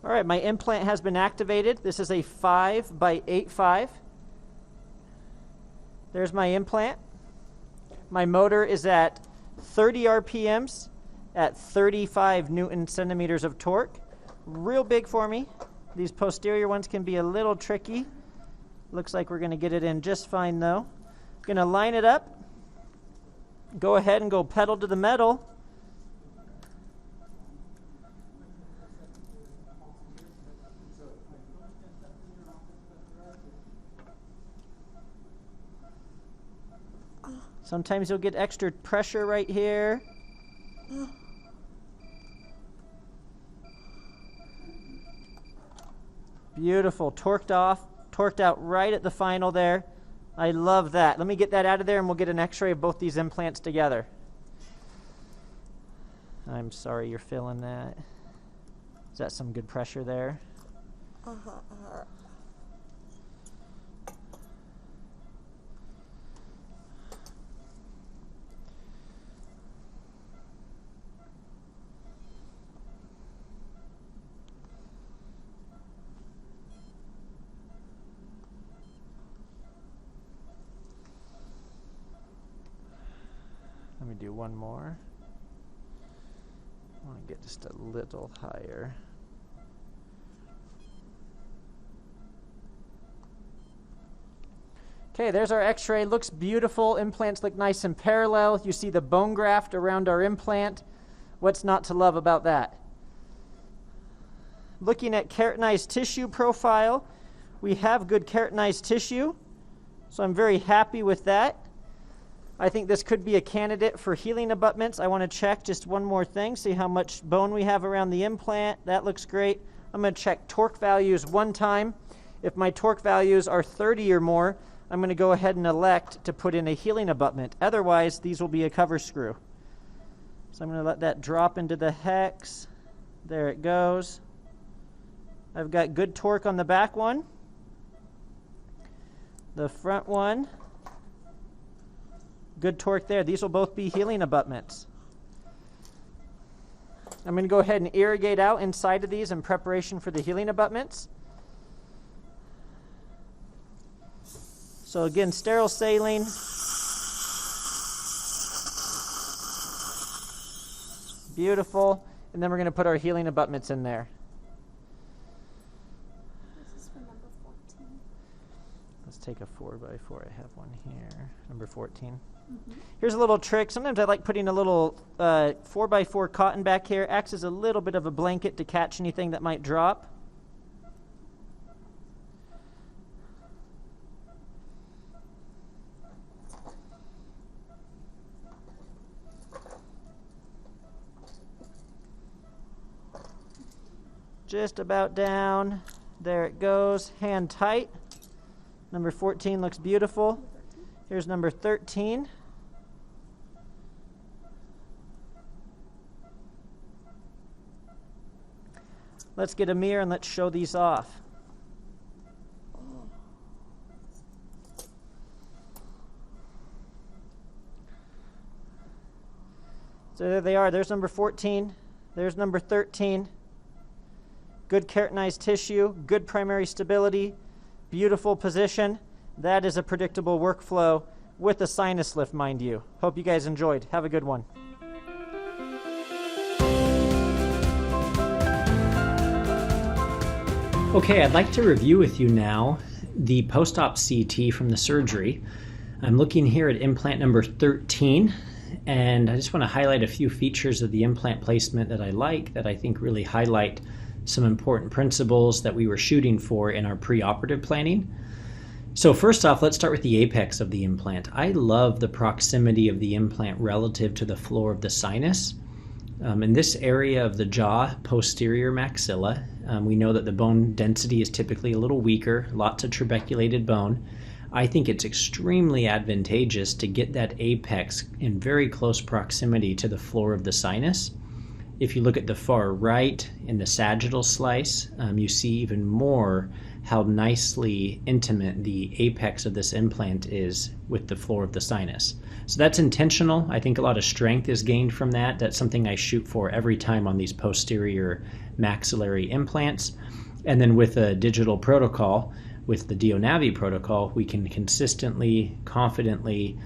All right, my implant has been activated. This is a 5x8.5. There's my implant. My motor is at 30 RPMs at 35 Newton centimeters of torque. real big for me. These posterior ones can be a little tricky. Looks like we're going to get it in just fine though. Going to line it up. Go ahead and go pedal to the metal. Sometimes you'll get extra pressure right here. Beautiful, torqued out right at the final there. I love that. Let me get that out of there and we'll get an x-ray of both these implants together. I'm sorry you're feeling that. Is that some good pressure there? Let me do one more. I want to get just a little higher. Okay, there's our x-ray. Looks beautiful. Implants look nice and parallel. You see the bone graft around our implant. What's not to love about that? Looking at keratinized tissue profile, we have good keratinized tissue, so I'm very happy with that. I think this could be a candidate for healing abutments. I want to check just one more thing, see how much bone we have around the implant. That looks great. I'm going to check torque values one time. If my torque values are 30 or more, I'm going to go ahead and elect to put in a healing abutment. Otherwise, these will be a cover screw. So I'm going to let that drop into the hex. There it goes. I've got good torque on the back one. The front one. Good torque there. These will both be healing abutments. I'm going to go ahead and irrigate out inside of these in preparation for the healing abutments. So again, sterile saline. Beautiful. And then we're going to put our healing abutments in there. This is for number 14. Let's take a 4x4. I have one here. Number 14. Here's a little trick. Sometimes I like putting a little 4x4 cotton back here. Acts as a little bit of a blanket to catch anything that might drop. Just about down. There it goes. Hand tight. Number 14 looks beautiful. Here's number 13. Let's get a mirror and let's show these off. So there they are. There's number 14. There's number 13. Good keratinized tissue, good primary stability, beautiful position. That is a predictable workflow with a sinus lift, mind you. Hope you guys enjoyed. Have a good one. Okay, I'd like to review with you now the post-op CT from the surgery. I'm looking here at implant number 13, and I just want to highlight a few features of the implant placement that I like, that I think really highlight some important principles that we were shooting for in our preoperative planning. So first off, let's start with the apex of the implant. I love the proximity of the implant relative to the floor of the sinus. In this area of the jaw, posterior maxilla, we know that the bone density is typically a little weaker, lots of trabeculated bone. I think it's extremely advantageous to get that apex in very close proximity to the floor of the sinus. If you look at the far right in the sagittal slice, you see even more how nicely intimate the apex of this implant is with the floor of the sinus. So that's intentional. I think a lot of strength is gained from that. That's something I shoot for every time on these posterior maxillary implants. And then with a digital protocol, with the Dio Navi protocol, we can consistently, confidently,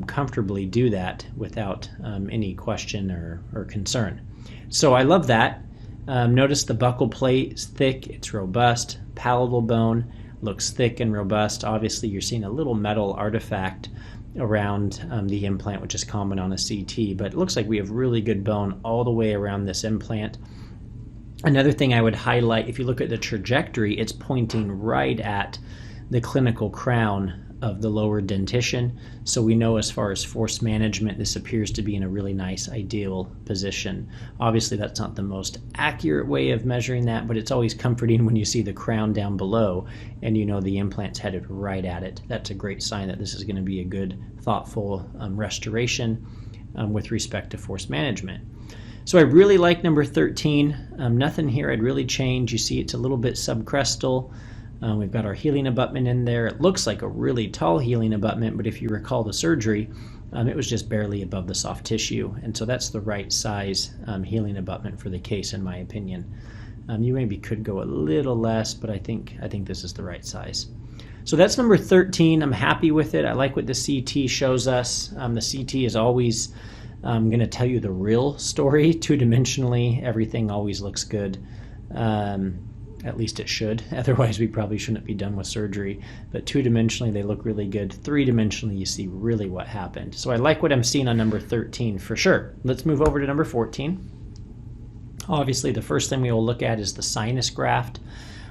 comfortably do that without any question or concern. So I love that. Notice the buccal plate is thick, it's robust. Palatal bone looks thick and robust. Obviously, you're seeing a little metal artifact around the implant, which is common on a CT, but it looks like we have really good bone all the way around this implant. Another thing I would highlight, if you look at the trajectory, it's pointing right at the clinical crown of the lower dentition. So we know as far as force management, this appears to be in a really nice ideal position. Obviously, that's not the most accurate way of measuring that, but it's always comforting when you see the crown down below and you know the implant's headed right at it. That's a great sign that this is going to be a good, thoughtful restoration with respect to force management. So I really like number 13. Nothing here I'd really change. You see it's a little bit subcrestal. We've got our healing abutment in there. It looks like a really tall healing abutment, but if you recall the surgery, it was just barely above the soft tissue. And so that's the right size healing abutment for the case, in my opinion. You maybe could go a little less, but I think this is the right size. So that's number 13. I'm happy with it. I like what the CT shows us. The CT is always going to tell you the real story. Two-dimensionally, everything always looks good. At least it should. Otherwise, we probably shouldn't be done with surgery. But two-dimensionally, they look really good. Three-dimensionally, you see really what happened. So I like what I'm seeing on number 13 for sure. Let's move over to number 14. Obviously, the first thing we will look at is the sinus graft.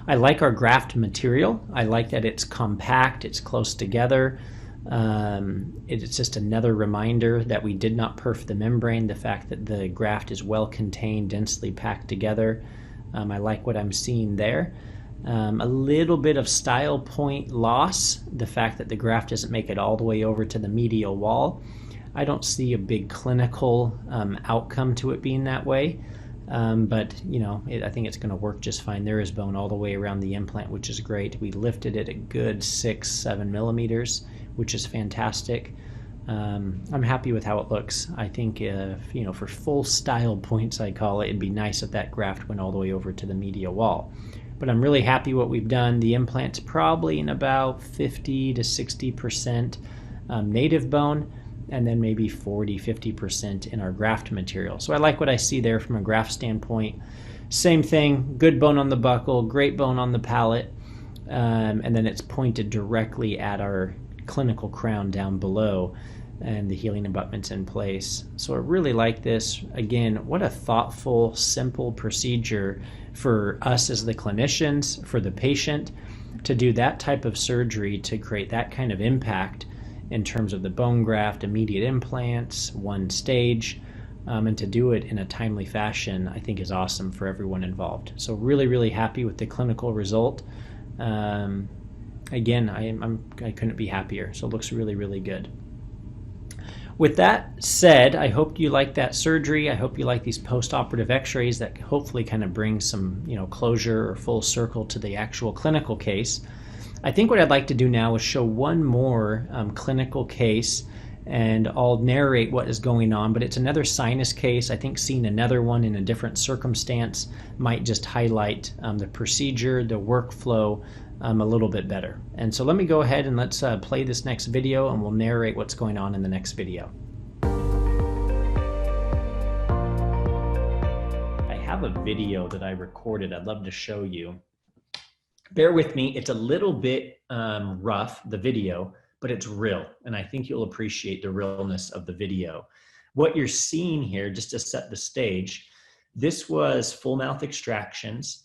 I like our graft material. I like that it's compact, it's close together. It's just another reminder that we did not perf the membrane, the fact that the graft is well contained, densely packed together. I like what I'm seeing there. A little bit of style point loss, the fact that the graft doesn't make it all the way over to the medial wall. I don't see a big clinical outcome to it being that way, but you know, I think it's going to work just fine. There is bone all the way around the implant, which is great. We lifted it a good 6-7 millimeters, which is fantastic. I'm happy with how it looks. I think for full style points, I call it, it'd be nice if that graft went all the way over to the medial wall. But I'm really happy what we've done. The implant's probably in about 50 to 60% native bone, and then maybe 40-50% in our graft material. So I like what I see there from a graft standpoint. Same thing, good bone on the buccal, great bone on the palate, and then it's pointed directly at our clinical crown down below, and the healing abutment's in place. So I really like this. Again, what a thoughtful, simple procedure for us as the clinicians, for the patient, to do that type of surgery to create that kind of impact in terms of the bone graft, immediate implants, one stage, and to do it in a timely fashion, I think is awesome for everyone involved. So really, really happy with the clinical result. Again, I couldn't be happier. So it looks really, really good. With that said, I hope you like that surgery. I hope you like these post-operative x-rays that hopefully kind of bring some, closure or full circle to the actual clinical case. I think what I'd like to do now is show one more clinical case, and I'll narrate what is going on, but it's another sinus case. I think seeing another one in a different circumstance might just highlight the procedure, the workflow, a little bit better. And so let me go ahead and let's play this next video, and we'll narrate what's going on in the next video. I have a video that I recorded I'd love to show you. Bear with me, it's a little bit rough, the video, but it's real, and I think you'll appreciate the realness of the video. What you're seeing here, just to set the stage, this was full mouth extractions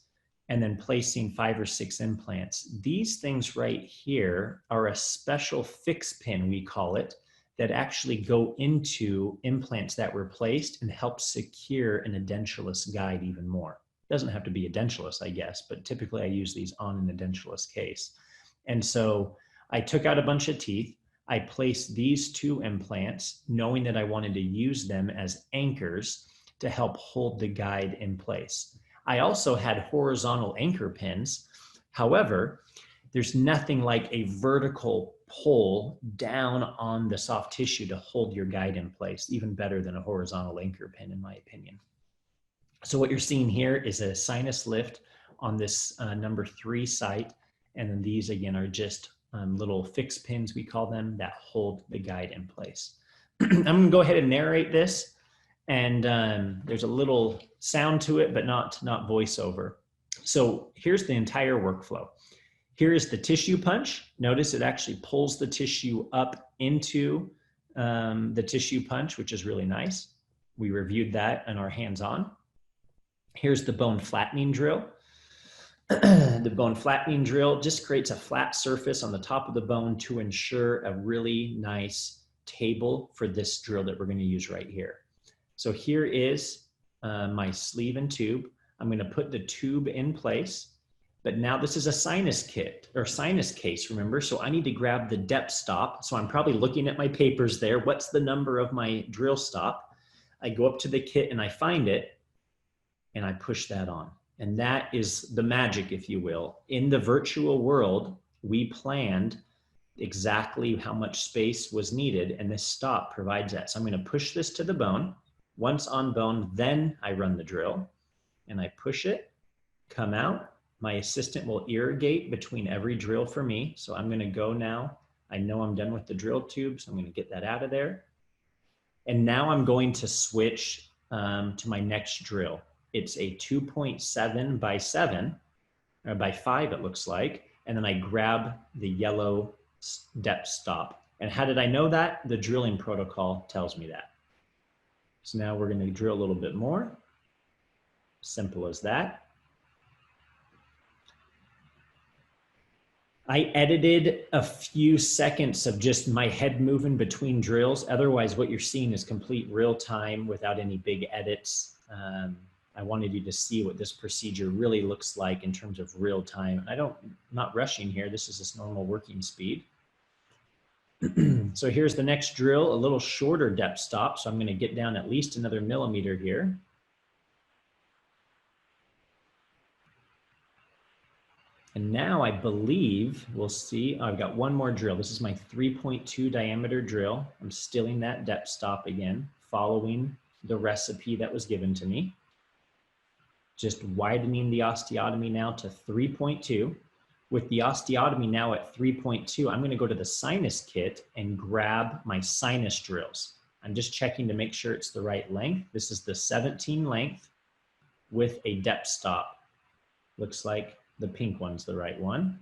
and then placing 5 or 6 implants. These things right here are a special fix pin, we call it, that actually go into implants that were placed and help secure an edentulous guide even more. Doesn't have to be edentulous, I guess, but typically I use these on an edentulous case. And so I took out a bunch of teeth. I placed these 2 implants, knowing that I wanted to use them as anchors to help hold the guide in place. I also had horizontal anchor pins. However, there's nothing like a vertical pull down on the soft tissue to hold your guide in place, even better than a horizontal anchor pin, in my opinion. So what you're seeing here is a sinus lift on this number 3 site. And then these again are just little fix pins, we call them, that hold the guide in place. I'm gonna go ahead and narrate this, And there's a little sound to it, but not voiceover. So here's the entire workflow. Here is the tissue punch. Notice it actually pulls the tissue up into the tissue punch, which is really nice. We reviewed that in our hands-on. Here's the bone flattening drill. The bone flattening drill just creates a flat surface on the top of the bone to ensure a really nice table for this drill that we're going to use right here. So here is my sleeve and tube. I'm going to put the tube in place, but now this is a sinus kit or sinus case, remember? So I need to grab the depth stop. So I'm probably looking at my papers there. What's the number of my drill stop? I go up to the kit and I find it and I push that on. And that is the magic, if you will. In the virtual world, we planned exactly how much space was needed, and this stop provides that. So I'm going to push this to the bone. Once on bone, then I run the drill, and I push it, come out. My assistant will irrigate between every drill for me. So I'm going to go now. I know I'm done with the drill tube, so I'm going to get that out of there. And now I'm going to switch to my next drill. It's a 2.7 by 7, or by 5 it looks like, and then I grab the yellow depth stop. And how did I know that? The drilling protocol tells me that. So now we're going to drill a little bit more. Simple as that. I edited a few seconds of just my head moving between drills. Otherwise, what you're seeing is complete real time without any big edits. I wanted you to see what this procedure really looks like in terms of real time. I'm not rushing here. This is just normal working speed. So here's the next drill, a little shorter depth stop. So I'm going to get down at least another millimeter here. And now I believe we'll see, I've got one more drill. This is my 3.2 diameter drill. I'm stilling that depth stop again, following the recipe that was given to me. Just widening the osteotomy now to 3.2. With the osteotomy now at 3.2, I'm going to go to the sinus kit and grab my sinus drills. I'm just checking to make sure it's the right length. This is the 17 length with a depth stop. Looks like the pink one's the right one.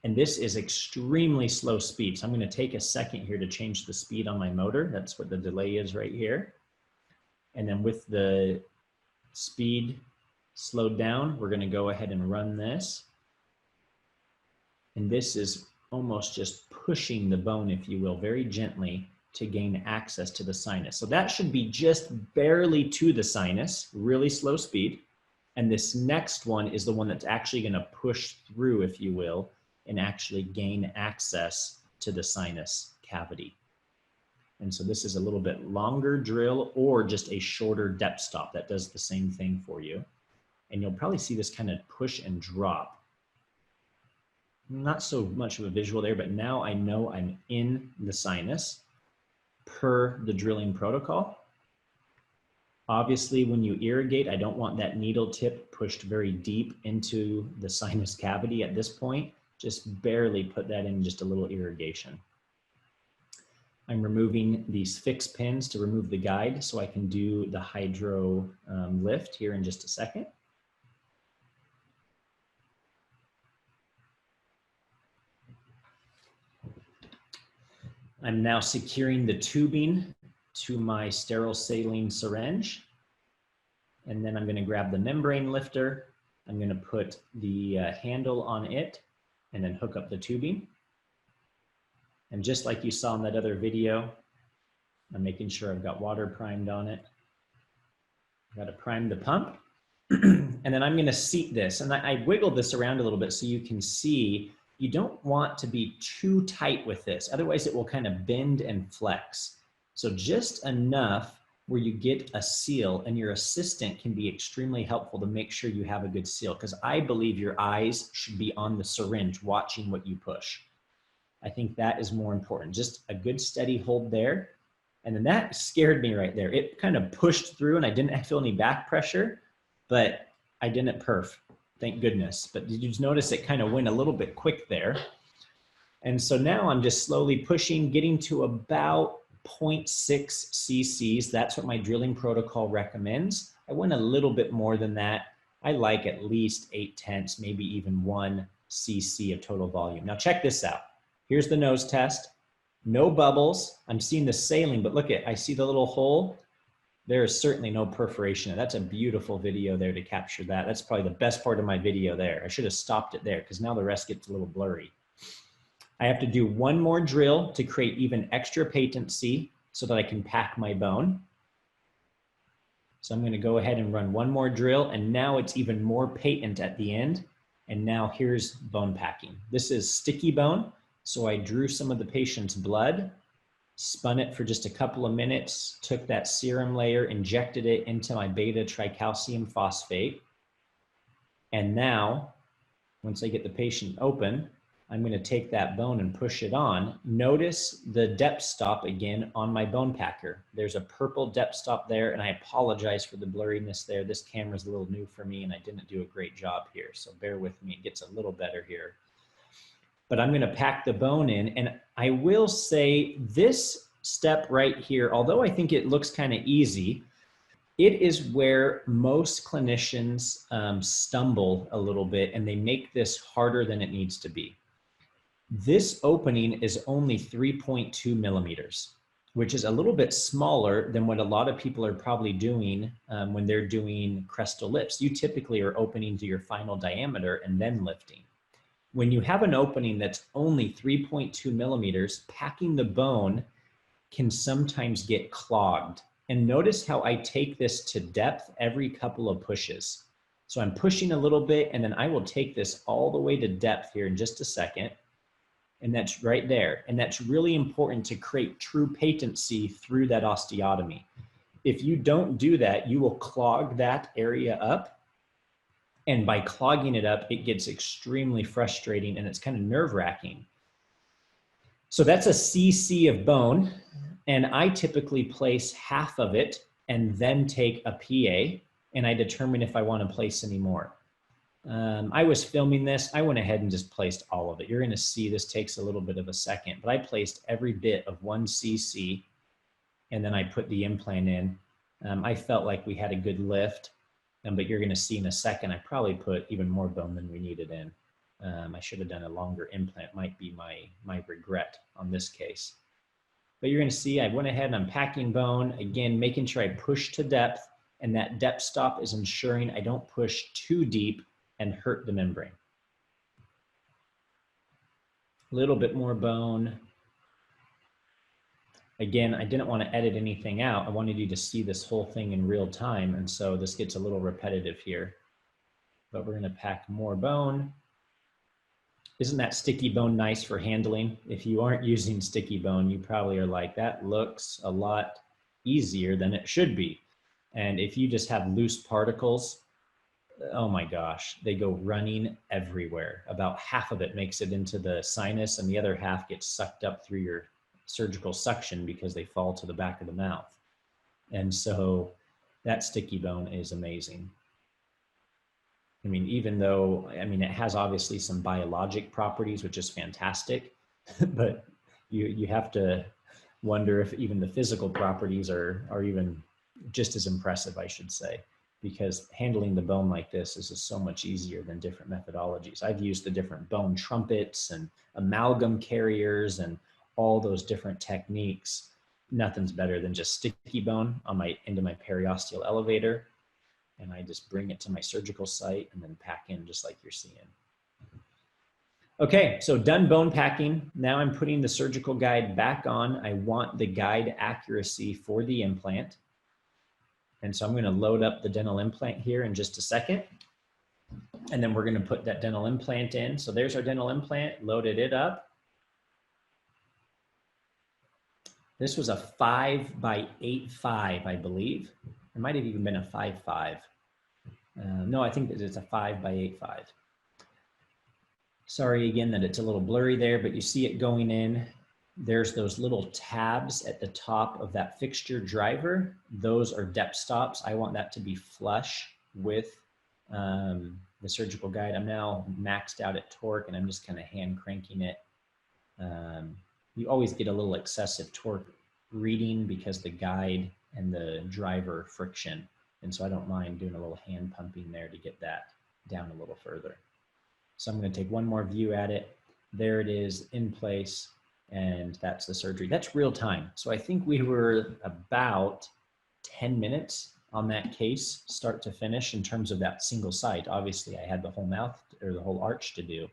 And this is extremely slow speed. So I'm going to take a second here to change the speed on my motor. That's what the delay is right here. And then with the speed slowed down, we're going to go ahead and run this. And this is almost just pushing the bone, if you will, very gently to gain access to the sinus. So that should be just barely to the sinus, really slow speed. And this next one is the one that's actually going to push through, if you will, and actually gain access to the sinus cavity. And so this is a little bit longer drill or just a shorter depth stop that does the same thing for you. And you'll probably see this kind of push and drop. Not so much of a visual there, but now I know I'm in the sinus per the drilling protocol. Obviously, when you irrigate, I don't want that needle tip pushed very deep into the sinus cavity at this point. Just barely put that in, just a little irrigation. I'm removing these fixed pins to remove the guide so I can do the hydro lift here in just a second. I'm now securing the tubing to my sterile saline syringe. And then I'm going to grab the membrane lifter. I'm going to put the handle on it and then hook up the tubing. And just like you saw in that other video, I'm making sure I've got water primed on it. I've got to prime the pump. And then I'm going to seat this. And I wiggle this around a little bit so you can see you don't want to be too tight with this. Otherwise, it will kind of bend and flex. So just enough where you get a seal, and your assistant can be extremely helpful to make sure you have a good seal, because I believe your eyes should be on the syringe watching what you push. I think that is more important. Just a good steady hold there. And then that scared me right there. It kind of pushed through and I didn't feel any back pressure, but I didn't perf. Thank goodness. But did you notice it kind of went a little bit quick there? And so now I'm just slowly pushing, getting to about 0.6 cc's. That's what my drilling protocol recommends. I went a little bit more than that. I like at least 0.8, maybe even 1 cc of total volume. Now check this out. Here's the nose test. No bubbles. I'm seeing the saline, but look at, I see the little hole. There is certainly no perforation. That's a beautiful video there to capture that. That's probably the best part of my video there. I should have stopped it there because now the rest gets a little blurry. I have to do one more drill to create even extra patency so that I can pack my bone. So I'm going to go ahead and run one more drill, and now it's even more patent at the end. And now here's bone packing. This is sticky bone. So I drew some of the patient's blood, spun it for just a couple of minutes, took that serum layer, injected it into my beta tricalcium phosphate. And now, once I get the patient open, I'm going to take that bone and push it on. Notice the depth stop again on my bone packer. There's a purple depth stop there, and I apologize for the blurriness there. This camera's a little new for me, and I didn't do a great job here, so bear with me. It gets a little better here. But I'm going to pack the bone in, and I will say this step right here, although I think it looks kind of easy, it is where most clinicians stumble a little bit, and they make this harder than it needs to be. This opening is only 3.2 millimeters, which is a little bit smaller than what a lot of people are probably doing when they're doing crestal lifts. You typically are opening to your final diameter and then lifting. When you have an opening that's only 3.2 millimeters, packing the bone can sometimes get clogged. And notice how I take this to depth every couple of pushes. So I'm pushing a little bit, and then I will take this all the way to depth here in just a second. And that's right there. And that's really important to create true patency through that osteotomy. If you don't do that, you will clog that area up. And by clogging it up, it gets extremely frustrating, and it's kind of nerve-wracking. So that's a cc of bone. And I typically place half of it and then take a PA, and I determine if I want to place any more. I was filming this. I went ahead and just placed all of it. You're going to see this takes a little bit of a second, but I placed every bit of 1 cc, and then I put the implant in. I felt like we had a good lift, but you're going to see in a second, I probably put even more bone than we needed in. I should have done a longer implant, might be my regret on this case. But you're going to see I went ahead and I'm packing bone, again, making sure I push to depth, and that depth stop is ensuring I don't push too deep and hurt the membrane. A little bit more bone. Again, I didn't want to edit anything out. I wanted you to see this whole thing in real time, and so this gets a little repetitive here. But we're going to pack more bone. Isn't that sticky bone nice for handling? If you aren't using sticky bone, you probably are like, that looks a lot easier than it should be. And if you just have loose particles, oh my gosh, they go running everywhere. About half of it makes it into the sinus, and the other half gets sucked up through your surgical suction because they fall to the back of the mouth. And so that sticky bone is amazing. I mean, even though, I mean, it has obviously some biologic properties, which is fantastic, but you have to wonder if even the physical properties are even just as impressive, I should say, because handling the bone like this is just so much easier than different methodologies. I've used the different bone trumpets and amalgam carriers and all those different techniques. Nothing's better than just sticky bone on into my periosteal elevator. And I just bring it to my surgical site and then pack in just like you're seeing. Okay, so done bone packing. Now I'm putting the surgical guide back on. I want the guide accuracy for the implant. And so I'm going to load up the dental implant here in just a second. And then we're going to put that dental implant in. So there's our dental implant, loaded it up. This was a 5x8.5, I believe. It might have even been a 5.5. No, I think that it's a 5x8.5. Sorry again that it's a little blurry there, but you see it going in. There's those little tabs at the top of that fixture driver. Those are depth stops. I want that to be flush with the surgical guide. I'm now maxed out at torque, and I'm just kind of hand cranking it. You always get a little excessive torque reading because the guide and the driver friction. And so I don't mind doing a little hand pumping there to get that down a little further. So I'm going to take one more view at it. There it is in place, and that's the surgery. That's real time. So I think we were about 10 minutes on that case, start to finish, in terms of that single site. Obviously, I had the whole mouth or the whole arch to do.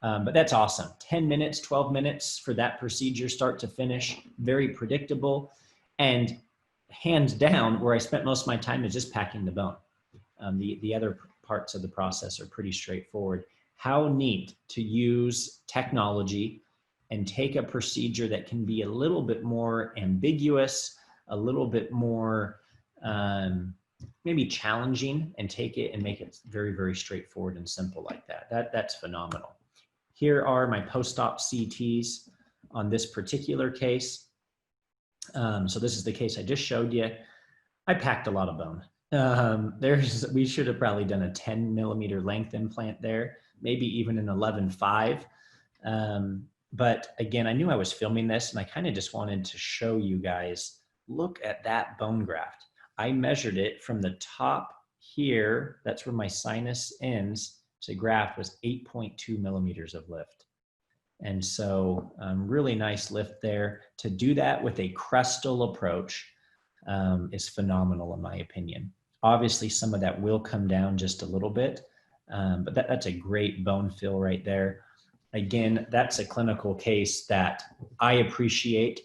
But that's awesome. 10 minutes, 12 minutes for that procedure, start to finish, very predictable. And hands down, where I spent most of my time is just packing the bone. The other parts of the process are pretty straightforward. How neat to use technology and take a procedure that can be a little bit more ambiguous, a little bit more maybe challenging, and take it and make it very, very straightforward and simple like that. That's phenomenal. Here are my post-op CTs on this particular case. So this is the case I just showed you. I packed a lot of bone. We should have probably done a 10 millimeter length implant there, maybe even an 11.5. But again, I knew I was filming this, and I kind of just wanted to show you guys, look at that bone graft. I measured it from the top here. That's where my sinus ends. So the graft was 8.2 millimeters of lift. And so really nice lift there. To do that with a crestal approach is phenomenal in my opinion. Obviously, some of that will come down just a little bit, but that's a great bone fill right there. Again, that's a clinical case that I appreciate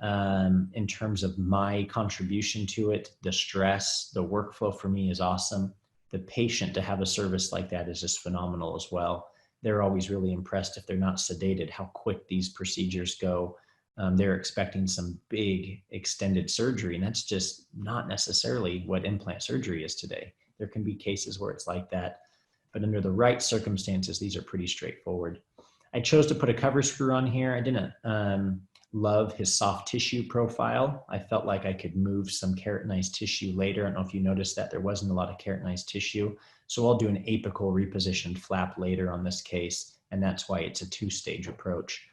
in terms of my contribution to it. The stress, the workflow for me is awesome. The patient to have a service like that is just phenomenal as well. They're always really impressed, if they're not sedated, how quick these procedures go. They're expecting some big extended surgery, and that's just not necessarily what implant surgery is today. There can be cases where it's like that, but under the right circumstances, these are pretty straightforward. I chose to put a cover screw on here. I didn't love his soft tissue profile. I felt like I could move some keratinized tissue later. I don't know if you noticed that there wasn't a lot of keratinized tissue. So I'll do an apical repositioned flap later on this case, and that's why it's a two-stage approach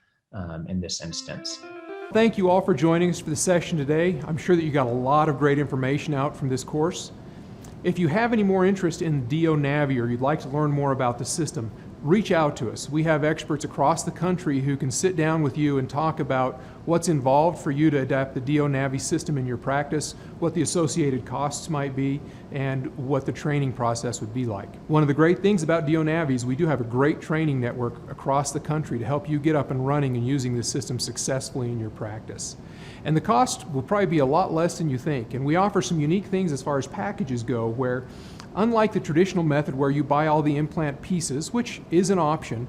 in this instance. Thank you all for joining us for the session today. I'm sure that you got a lot of great information out from this course. If you have any more interest in DIOnavi, or you'd like to learn more about the system, reach out to us. We have experts across the country who can sit down with you and talk about what's involved for you to adapt the DIOnavi system in your practice, what the associated costs might be, and what the training process would be like. One of the great things about DIOnavi is we do have a great training network across the country to help you get up and running and using this system successfully in your practice. And the cost will probably be a lot less than you think. And we offer some unique things as far as packages go, where unlike the traditional method where you buy all the implant pieces, which is an option,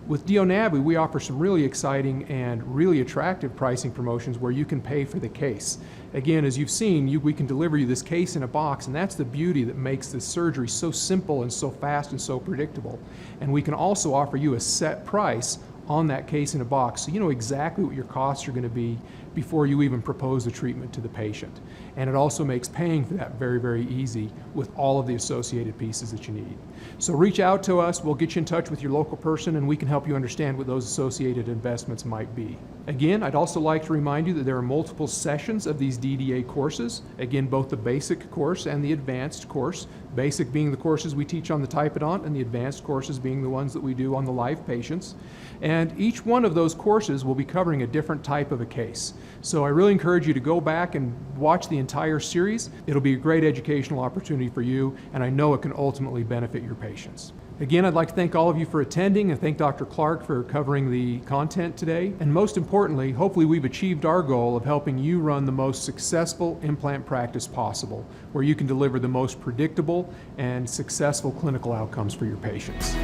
with DIOnavi we offer some really exciting and really attractive pricing promotions where you can pay for the case. Again, as you've seen, we can deliver you this case in a box, and that's the beauty that makes this surgery so simple and so fast and so predictable. And we can also offer you a set price on that case in a box, so you know exactly what your costs are going to be before you even propose the treatment to the patient. And it also makes paying for that very, very easy with all of the associated pieces that you need. So reach out to us, we'll get you in touch with your local person, and we can help you understand what those associated investments might be. Again, I'd also like to remind you that there are multiple sessions of these DDA courses. Again, both the basic course and the advanced course. Basic being the courses we teach on the typodont, and the advanced courses being the ones that we do on the live patients. And each one of those courses will be covering a different type of a case. So I really encourage you to go back and watch the entire series. It'll be a great educational opportunity for you, and I know it can ultimately benefit your patients. Again, I'd like to thank all of you for attending, and thank Dr. Clark for covering the content today. And most importantly, hopefully we've achieved our goal of helping you run the most successful implant practice possible, where you can deliver the most predictable and successful clinical outcomes for your patients.